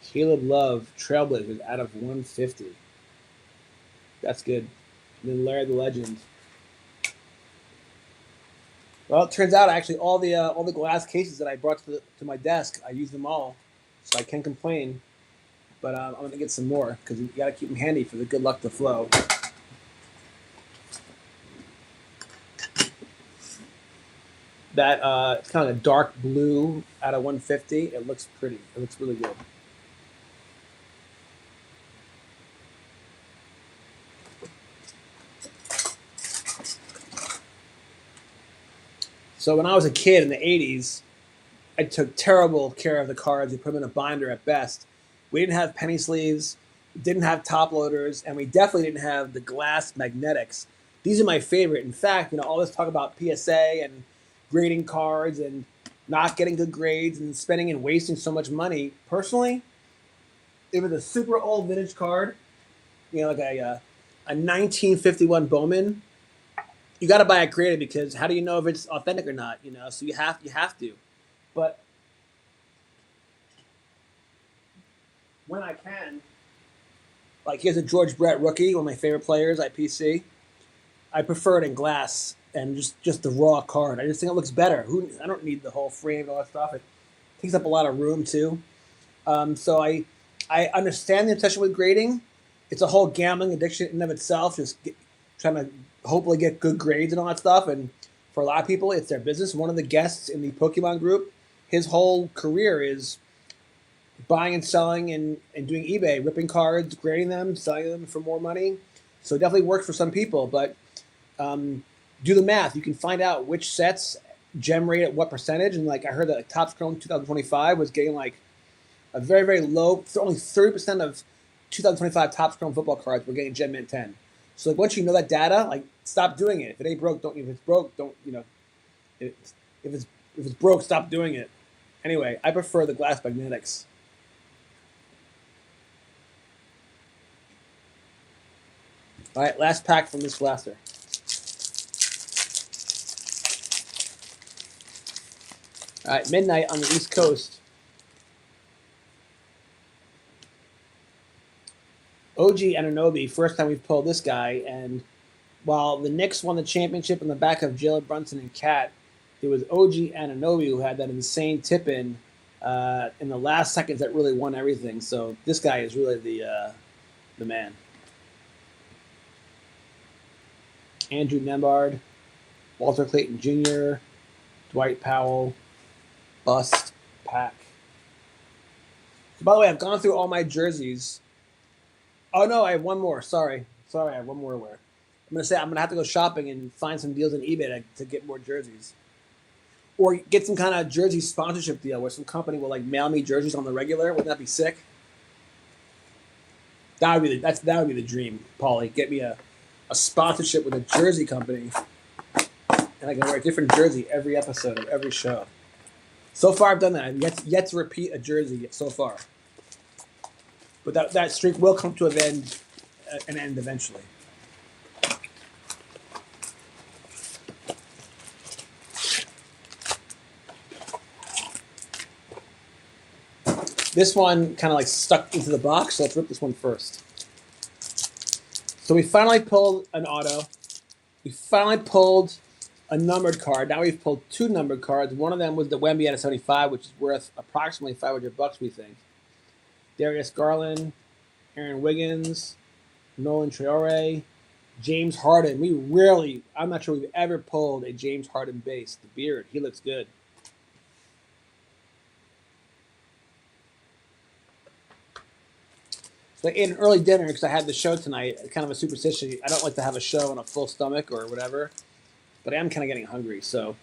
Speaker 2: Caleb Love, Trailblazers out of 150. That's good. And then Larry the Legend. Well, it turns out actually all the glass cases that I brought to my desk, I used them all, so I can't complain. But I'm gonna get some more because you gotta keep them handy for the good luck to flow. That it's kind of a dark blue out of 150. It looks pretty. It looks really good. So when I was a kid in the 80s, I took terrible care of the cards. We put them in a binder at best. We didn't have penny sleeves, we didn't have top loaders, and we definitely didn't have the glass magnetics. These are my favorite. In fact, all this talk about PSA and grading cards and not getting good grades and spending and wasting so much money. Personally, if it's a super old vintage card, like a 1951 Bowman, you got to buy it graded because how do you know if it's authentic or not? So you have to. But when I can, like here's a George Brett rookie, one of my favorite players, IPC. I prefer it in glass and just the raw card. I just think it looks better. I don't need the whole frame and all that stuff. It takes up a lot of room too. So I understand the obsession with grading. It's a whole gambling addiction in and of itself, trying to hopefully get good grades and all that stuff. And for a lot of people, it's their business. One of the guests in the Pokemon group, his whole career is buying and selling and doing eBay, ripping cards, grading them, selling them for more money. So it definitely works for some people, but do the math. You can find out which sets gem rate at what percentage. And like I heard that Topps Chrome 2025 was getting like a very, very low, only 30% of 2025 Topps Chrome football cards were getting Gem Mint 10. So like once you know that data, like stop doing it. If it ain't broke, don't. If it's broke, don't. If it's broke, stop doing it. Anyway, I prefer the glass magnetics. All right, last pack from this blaster. All right, midnight on the East Coast. OG Anunoby, first time we've pulled this guy, and while the Knicks won the championship on the back of Jalen Brunson and Cat, it was OG Anunoby who had that insane tip-in the last seconds that really won everything. So this guy is really the man. Andrew Nembhard, Walter Clayton Jr., Dwight Powell, Bust Pack. So by the way, I've gone through all my jerseys. Oh no, I have one more. Sorry, I have one more to wear. I'm gonna have to go shopping and find some deals on eBay to get more jerseys, or get some kind of jersey sponsorship deal where some company will like mail me jerseys on the regular. Wouldn't that be sick? That would be the dream, Paulie. Get me a sponsorship with a jersey company, and I can wear a different jersey every episode of every show. So far, I've done that. I've yet to repeat a jersey so far. But that streak will come to an end eventually. This one kind of like stuck into the box, so let's rip this one first. So we finally pulled an auto. We finally pulled a numbered card. Now we've pulled two numbered cards. One of them was the Wemby out of 75, which is worth approximately $500, we think. Darius Garland, Aaron Wiggins, Nolan Traore, James Harden. I'm not sure we've ever pulled a James Harden base. The beard, he looks good. So I ate an early dinner because I had the show tonight. Kind of a superstition. I don't like to have a show on a full stomach or whatever, but I am kind of getting hungry. So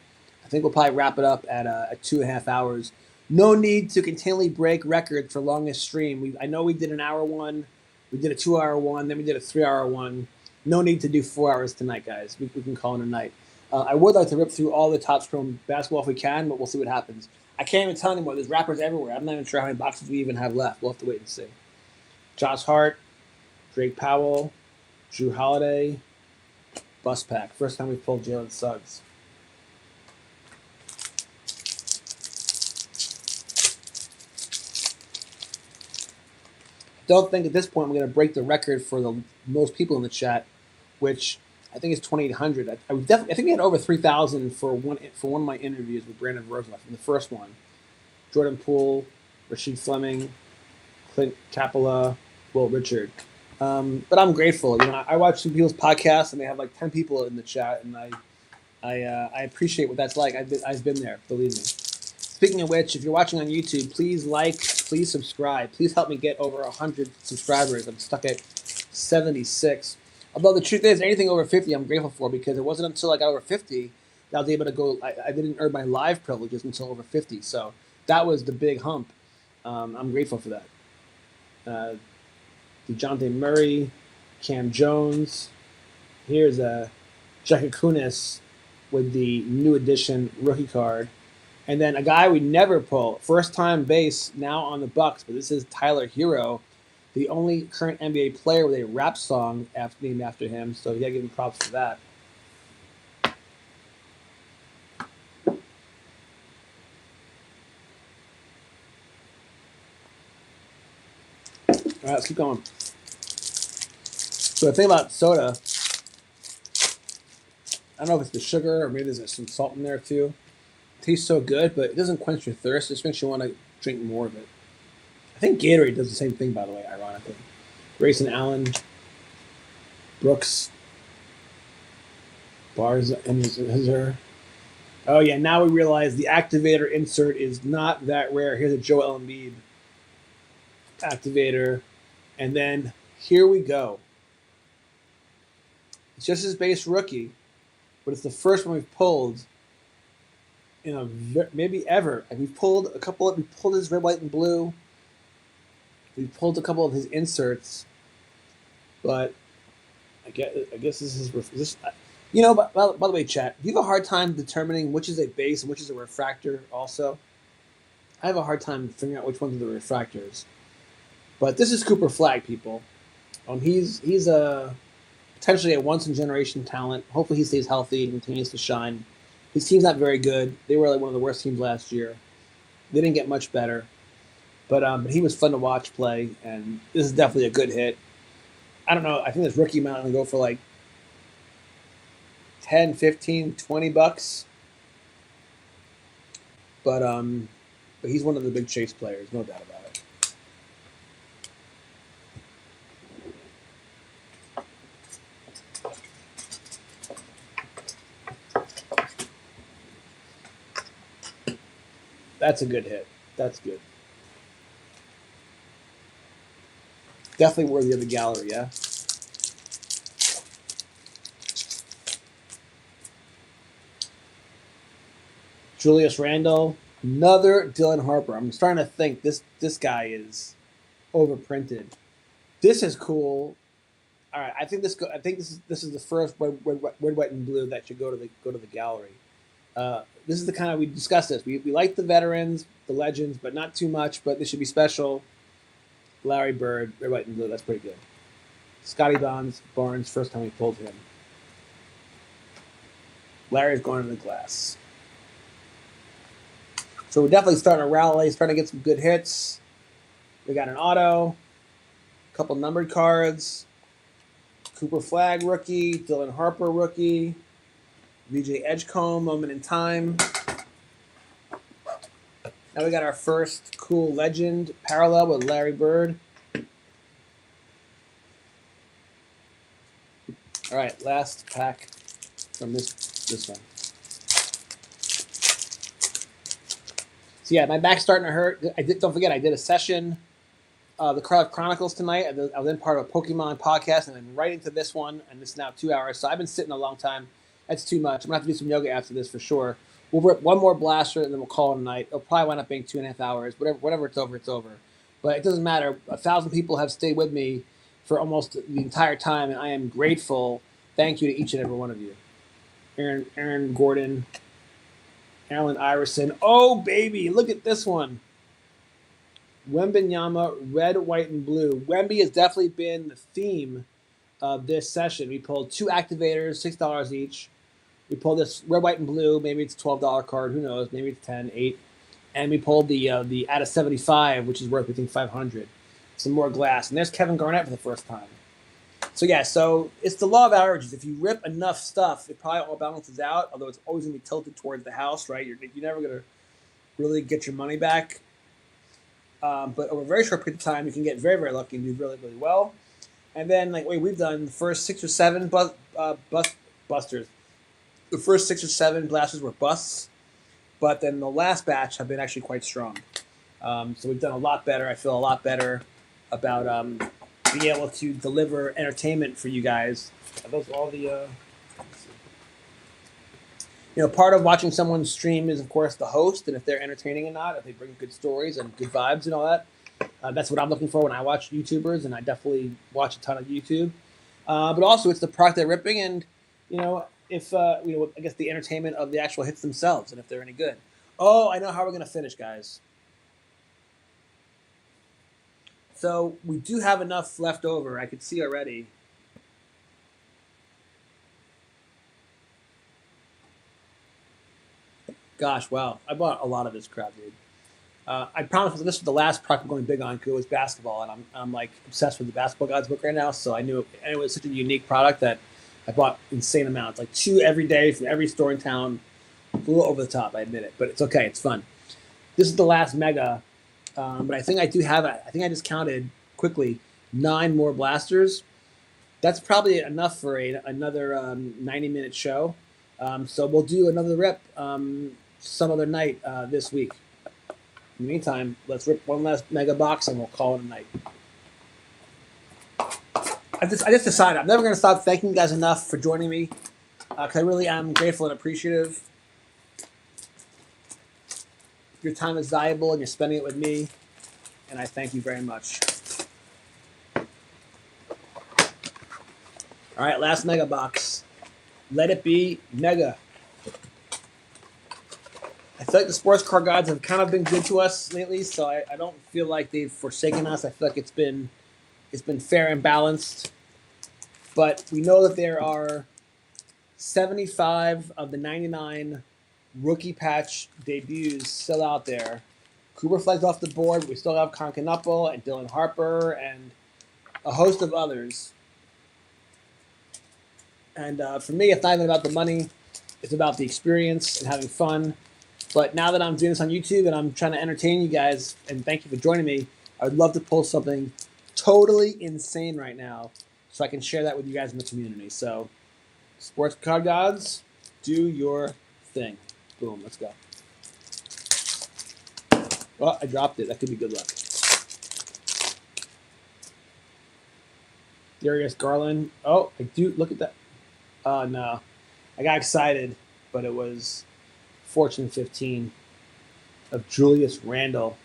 Speaker 2: I think we'll probably wrap it up at 2.5 hours. No need to continually break records for longest stream. I know we did an hour one, we did a 2-hour one, then we did a 3-hour one. No need to do 4 hours tonight, guys. We can call it a night. I would like to rip through all the Topps Chrome basketball if we can, but we'll see what happens. I can't even tell anymore. There's wrappers everywhere. I'm not even sure how many boxes we even have left. We'll have to wait and see. Josh Hart, Drake Powell, Drew Holiday, Bus Pack. First time we've pulled Jalen Suggs. Don't think at this point we're going to break the record for the most people in the chat, which I think is 2,800. I think we had over 3,000 for one of my interviews with Brandon Rosenblatt from the first one. Jordan Poole, Rasheed Fleming, Clint Capella, Will Richard. But I'm grateful. I watch some people's podcasts and they have like 10 people in the chat, and I appreciate what that's like. I've been there, believe me. Speaking of which, if you're watching on YouTube, please like, please subscribe. Please help me get over 100 subscribers. I'm stuck at 76. Although the truth is, anything over 50 I'm grateful for, because it wasn't until I got over 50 that I was able to go. I didn't earn my live privileges until over 50, so that was the big hump. I'm grateful for that. DeJounte Murray, Cam Jones. Here's Jackie Kunis with the new edition rookie card. And then a guy we never pull, first time base, now on the Bucks, but this is Tyler Hero, the only current NBA player with a rap song named after him. So you gotta give him props for that. All right, let's keep going. So the thing about soda, I don't know if it's the sugar or maybe there's some salt in there too. It tastes so good, but it doesn't quench your thirst. It just makes you want to drink more of it. I think Gatorade does the same thing, by the way, ironically. Grayson Allen, Brooks, Bars, and Hizzer. Oh, yeah, now we realize the activator insert is not that rare. Here's a Joel Embiid activator. And then here we go. It's just his base rookie, but it's the first one we've pulled in maybe ever. And we've pulled we pulled his red, white, and blue. We pulled a couple of his inserts, but I guess this is this. You know, by the way, chat, do you have a hard time determining which is a base and which is a refractor? Also, I have a hard time figuring out which ones are the refractors. But this is Cooper Flagg, people. He's a potentially a once in generation talent. Hopefully, he stays healthy and continues to shine. His team's not very good. They were like one of the worst teams last year. They didn't get much better. But he was fun to watch play, and this is definitely a good hit. I don't know. I think this rookie amount will go for like 10, 15, 20 bucks. But he's one of the big chase players, no doubt about it. That's a good hit. That's good. Definitely worthy of the gallery, yeah? Julius Randle, another Dylan Harper. I'm starting to think this guy is overprinted. This is cool. All right, I think this is the first red, white, and blue that should go to the gallery. This is the kind of, we discussed this. We like the veterans, the legends, but not too much. But this should be special. Larry Bird, red, white, and blue. That's pretty good. Scotty Barnes, first time we pulled him. Larry's going in the glass. So we're definitely starting to rally, starting to get some good hits. We got an auto, a couple numbered cards. Cooper Flagg rookie, Dylan Harper rookie, VJ Edgecombe, moment in time. Now we got our first cool legend parallel with Larry Bird. All right, last pack from this one. So yeah, my back's starting to hurt. Don't forget, I did a session, the Cardiff Chronicles tonight. I was in part of a Pokemon podcast, and then right into this one, and it's now 2 hours. So I've been sitting a long time. That's too much. I'm gonna have to do some yoga after this for sure. We'll rip one more blaster, and then we'll call it a night. It'll probably wind up being 2.5 hours. Whatever it's over, it's over. But it doesn't matter. 1,000 people have stayed with me for almost the entire time, and I am grateful. Thank you to each and every one of you. Aaron Gordon, Allen Iverson. Oh, baby, look at this one. Wembanyama, red, white, and blue. Wemby has definitely been the theme of this session. We pulled 2 activators, $6 each. We pulled this red, white, and blue. Maybe it's a $12 card. Who knows? Maybe it's 10, 8. And we pulled the out of 75, which is worth, we think, 500. Some more glass. And there's Kevin Garnett for the first time. So, yeah, so it's the law of averages. If you rip enough stuff, it probably all balances out, although it's always going to be tilted towards the house, right? You're never going to really get your money back. But over a very short period of time, you can get very, very lucky and do really, really well. And then, we've done the first 6 or 7 busters. The first 6 or 7 blasters were busts, but then the last batch have been actually quite strong. So we've done a lot better. I feel a lot better about being able to deliver entertainment for you guys. Are those all the? part of watching someone stream is, of course, the host, and if they're entertaining or not, if they bring good stories and good vibes and all that. That's what I'm looking for when I watch YouTubers, and I definitely watch a ton of YouTube. But also, it's the product they're ripping, and if I guess the entertainment of the actual hits themselves, and if they're any good. Oh, I know how we're gonna finish, guys. So we do have enough left over. I could see already. Gosh, wow. I bought a lot of this crap, dude. I promise this was the last product I'm going big on because it was basketball, and I'm like obsessed with the Basketball Gods book right now. So I knew it was such a unique product that I bought insane amounts, like 2 every day from every store in town. A little over the top, I admit it, but it's okay. It's fun. This is the last mega, but I think I do have it. I think I just counted quickly 9 more blasters. That's probably enough for another 90-minute show. So we'll do another rip some other night this week. In the meantime, let's rip one last mega box and we'll call it a night. I just decided I'm never going to stop thanking you guys enough for joining me because I really am grateful and appreciative. Your time is valuable and you're spending it with me, and I thank you very much. All right, last mega box. Let it be mega. I feel like the sports car gods have kind of been good to us lately, so I don't feel like they've forsaken us. I feel like it's been fair and balanced. But we know that there are 75 of the 99 rookie patch debuts still out there. Cooper Fleck's off the board. We still have Concanapple and Dylan Harper and a host of others. And for me, it's not even about the money. It's about the experience and having fun. But now that I'm doing this on YouTube and I'm trying to entertain you guys, and thank you for joining me, I would love to pull something totally insane right now so I can share that with you guys in the community. So, Sports Card Gods, do your thing. Boom, let's go. Oh, I dropped it. That could be good luck. Darius Garland. Oh, I do. Look at that. Oh, no. I got excited, but it was Fortune 15 of Julius Randle,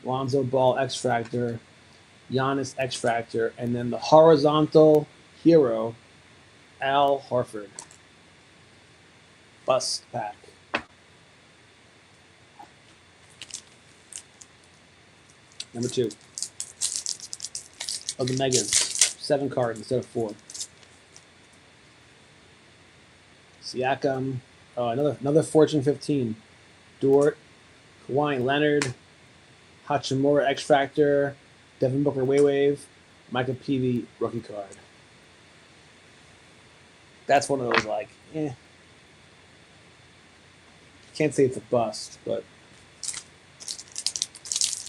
Speaker 2: Lonzo Ball X Factor, Giannis X Factor, and then the horizontal hero, Al Horford. Bust pack. Number 2 of the Megas. 7 cards instead of 4. Siakam. Oh, another Fortune 15. Dort, Kawhi Leonard, Hachimura X Factor, Devin Booker Wave, Michael Peavy rookie card. That's one of those can't say it's a bust, but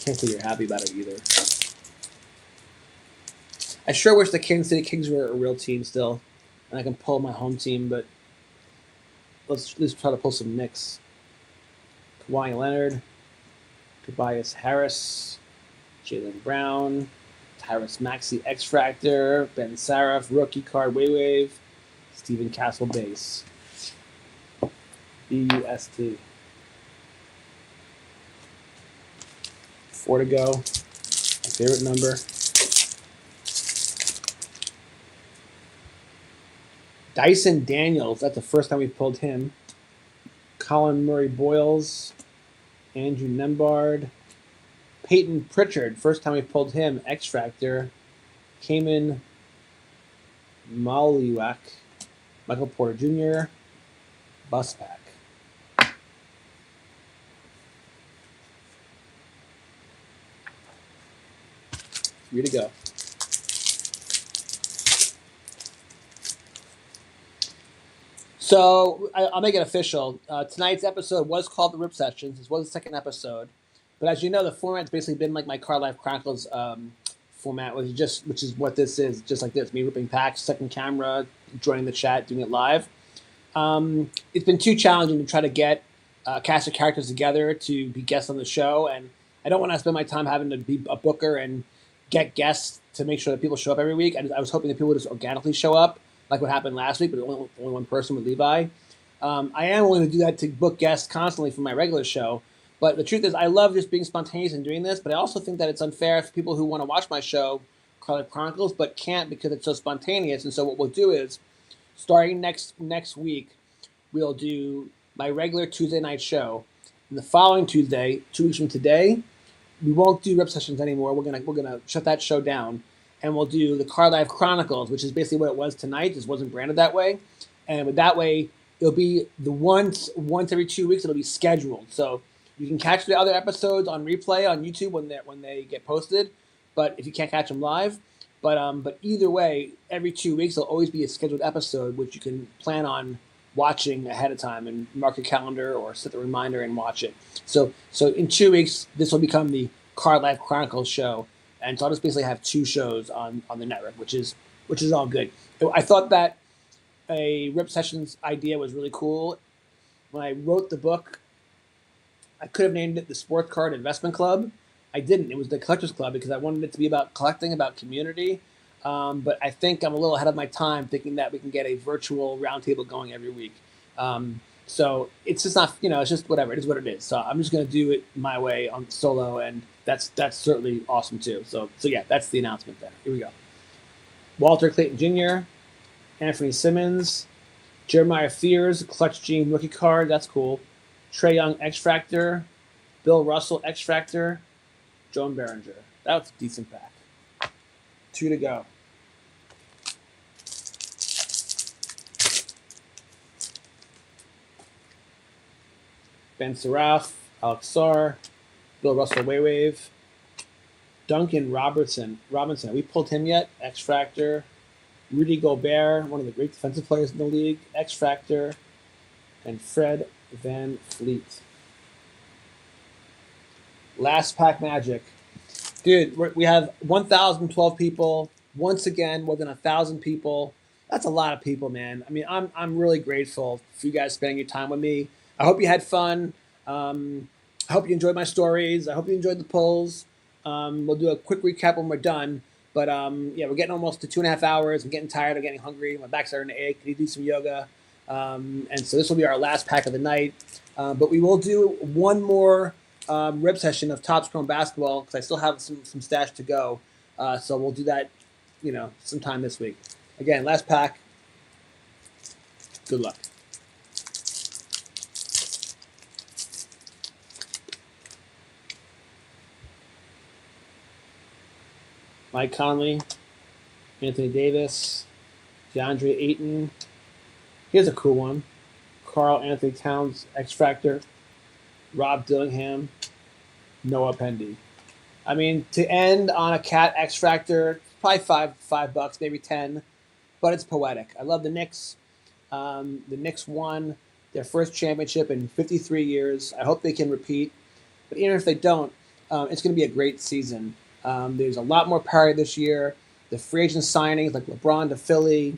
Speaker 2: can't say you're happy about it either. I sure wish the Kansas City Kings were a real team still, and I can pull my home team, but let's at least try to pull some Knicks. Kawhi Leonard, Tobias Harris, Jaylen Brown, Tyrese Maxey X Factor, Ben Saraf rookie card Wave, Steven Castle base. BUST. 4 to go. My favorite number. Dyson Daniels, that's the first time we've pulled him. Colin Murray Boyles, Andrew Nembhard, Peyton Pritchard, first time we've pulled him. X Factor, Cayman Maliwak, Michael Porter Jr., Bus Pack. 3 to go. So I'll make it official. Tonight's episode was called the Rip Sessions. This was the second episode, but as you know, the format's basically been like my Card Life Chronicles format, which is what this is, just like this: me ripping packs, second camera, joining the chat, doing it live. It's been too challenging to try to get a cast of characters together to be guests on the show, and I don't want to spend my time having to be a booker and get guests to make sure that people show up every week. I was hoping that people would just organically show up, like what happened last week, but only one person with Levi. I am willing to do that to book guests constantly for my regular show. But the truth is, I love just being spontaneous and doing this. But I also think that it's unfair for people who want to watch my show, Carly Chronicles, but can't because it's so spontaneous. And so what we'll do is, starting next week, we'll do my regular Tuesday night show. And the following Tuesday, 2 weeks from today, we won't do rip sessions anymore. We're gonna shut that show down, and we'll do the Car Life Chronicles, which is basically what it was tonight. Just wasn't branded that way, and with that way, it'll be the once every 2 weeks. It'll be scheduled, so you can catch the other episodes on replay on YouTube when they get posted. But if you can't catch them live, but either way, every 2 weeks there'll always be a scheduled episode, which you can plan on watching ahead of time and mark your calendar or set the reminder and watch it. So in 2 weeks, this will become the Car Life Chronicles show, and so I'll just basically have 2 shows on the network, which is all good. I thought that a Rip Sessions idea was really cool. When I wrote the book, I could have named it the Sports Card Investment Club. I didn't. It was the Collectors Club because I wanted it to be about collecting, about community. But I think I'm a little ahead of my time thinking that we can get a virtual roundtable going every week. So it's just not, it's just whatever. It is what it is. So I'm just going to do it my way on solo, and that's certainly awesome too. So yeah, that's the announcement there. Here we go. Walter Clayton Jr., Anthony Simmons, Jeremiah Fears, Clutch Gene rookie card. That's cool. Trae Young X Factor, Bill Russell X Factor, Joan Berenger. That was a decent pack. 2 to go. Ben Seraph, Alex Sarr, Bill Russell Waywave, Duncan Robinson. We pulled him yet? X Factor. Rudy Gobert, one of the great defensive players in the league. X Factor. And Fred Van Fleet. Last pack magic. Dude, we have 1,012 people. Once again, more than 1,000 people. That's a lot of people, man. I mean, I'm really grateful for you guys spending your time with me. I hope you had fun. I hope you enjoyed my stories. I hope you enjoyed the polls. We'll do a quick recap when we're done. But yeah, we're getting almost to 2.5 hours. I'm getting tired. I'm getting hungry. My back's starting to ache. I need to do some yoga. And so this will be our last pack of the night. But we will do one more rip session of Top Scrum basketball because I still have some stash to go. So we'll do that, sometime this week. Again, last pack. Good luck. Mike Conley, Anthony Davis, DeAndre Ayton. Here's a cool one. Carl Anthony Towns, X Factor, Rob Dillingham, Noah Pendy. I mean, to end on a Cat X Factor, probably $5, maybe 10, but it's poetic. I love the Knicks. The Knicks won their first championship in 53 years. I hope they can repeat, but even if they don't, it's going to be a great season. There's a lot more parity this year. The free agent signings like LeBron to Philly,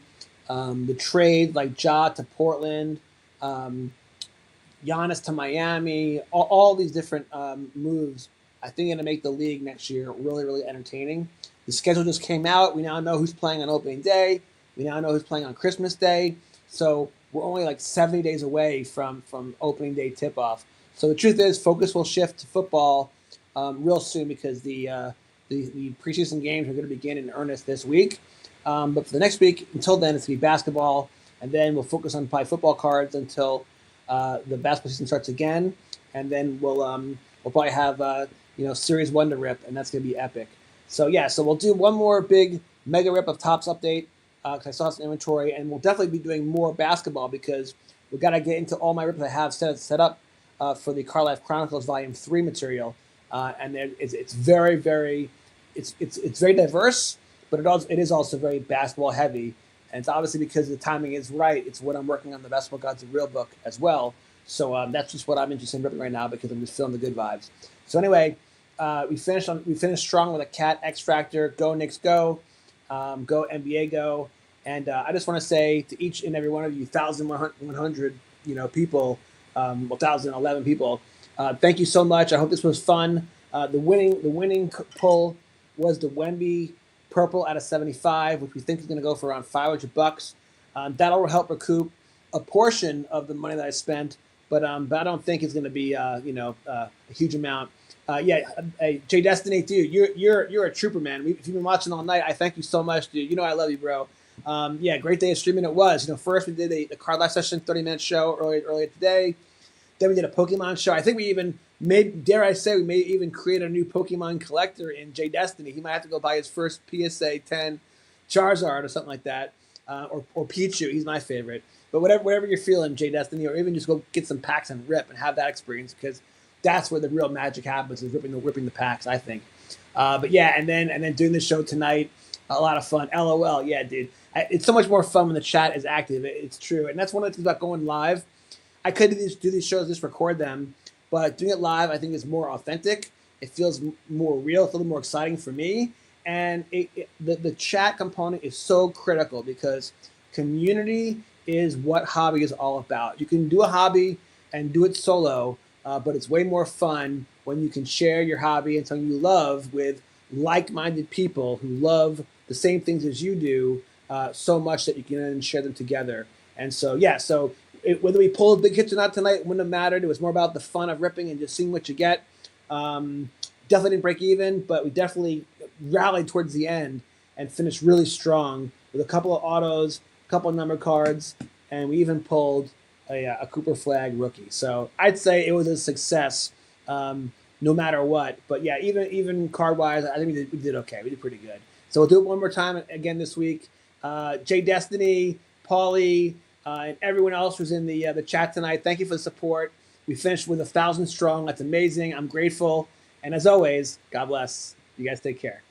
Speaker 2: the trade like Ja to Portland, Giannis to Miami, all these different moves, I think, are going to make the league next year really, really entertaining. The schedule just came out. We now know who's playing on opening day. We now know who's playing on Christmas Day. So we're only like 70 days away from opening day tip-off. So the truth is, focus will shift to football real soon because the preseason games are going to begin in earnest this week. But for the next week, until then, it's going to be basketball, and then we'll focus on probably football cards until the basketball season starts again, and then we'll probably have Series 1 to rip, and that's going to be epic. So yeah, so we'll do one more big mega rip of Topps update because I saw some inventory, and we'll definitely be doing more basketball because we've got to get into all my rips I have set up for the Car Life Chronicles Volume 3 material, and it's very, very it's very diverse, but it is also very basketball heavy. And it's obviously because the timing is right. It's what I'm working on, the Basketball Gods of Real book as well. So that's just what I'm interested in ripping right now because I'm just feeling the good vibes. So anyway, we finished strong with a Cat X Factor. Go Knicks, go! Go NBA, go! And I just want to say to each and every one of you, 1,100 people, 1,011 people, thank you so much. I hope this was fun. The winning pull was the Wemby Purple out of 75, which we think is going to go for around $500. That'll help recoup a portion of the money that I spent, but I don't think it's going to be a huge amount. Jay Destiny, dude, you're a trooper, man. If you've been watching all night, I thank you so much, dude. You know I love you, bro. Great day of streaming it was. First we did the card live session, 30-minute show earlier today. Then we did a Pokemon show. I think we even dare I say, we may even create a new Pokemon collector in Jay Destiny. He might have to go buy his first PSA 10 Charizard or something like that, or Pichu. He's my favorite. But whatever you're feeling, Jay Destiny, or even just go get some packs and rip and have that experience, because that's where the real magic happens, is ripping the packs, I think. And then doing the show tonight, a lot of fun. LOL, yeah, dude. It's so much more fun when the chat is active. It's true, and that's one of the things about going live. I could do these shows, just record them, but doing it live, I think, is more authentic. It feels more real. It's a little more exciting for me, and the chat component is so critical, because community is what hobby is all about. You can do a hobby and do it solo, but it's way more fun when you can share your hobby and something you love with like-minded people who love the same things as you do, so much that you can then share them together. And so, whether we pulled big hits or not tonight wouldn't have mattered. It was more about the fun of ripping and just seeing what you get. Definitely didn't break even, but we definitely rallied towards the end and finished really strong with a couple of autos, a couple of number cards, and we even pulled a Cooper Flag rookie. So I'd say it was a success, no matter what. But yeah, even card wise, I think we did okay. We did pretty good. So we'll do it one more time again this week. Jay Destiny, Paulie, and everyone else who's in the chat tonight, thank you for the support. We finished with 1,000 strong. That's amazing. I'm grateful. And as always, God bless. You guys take care.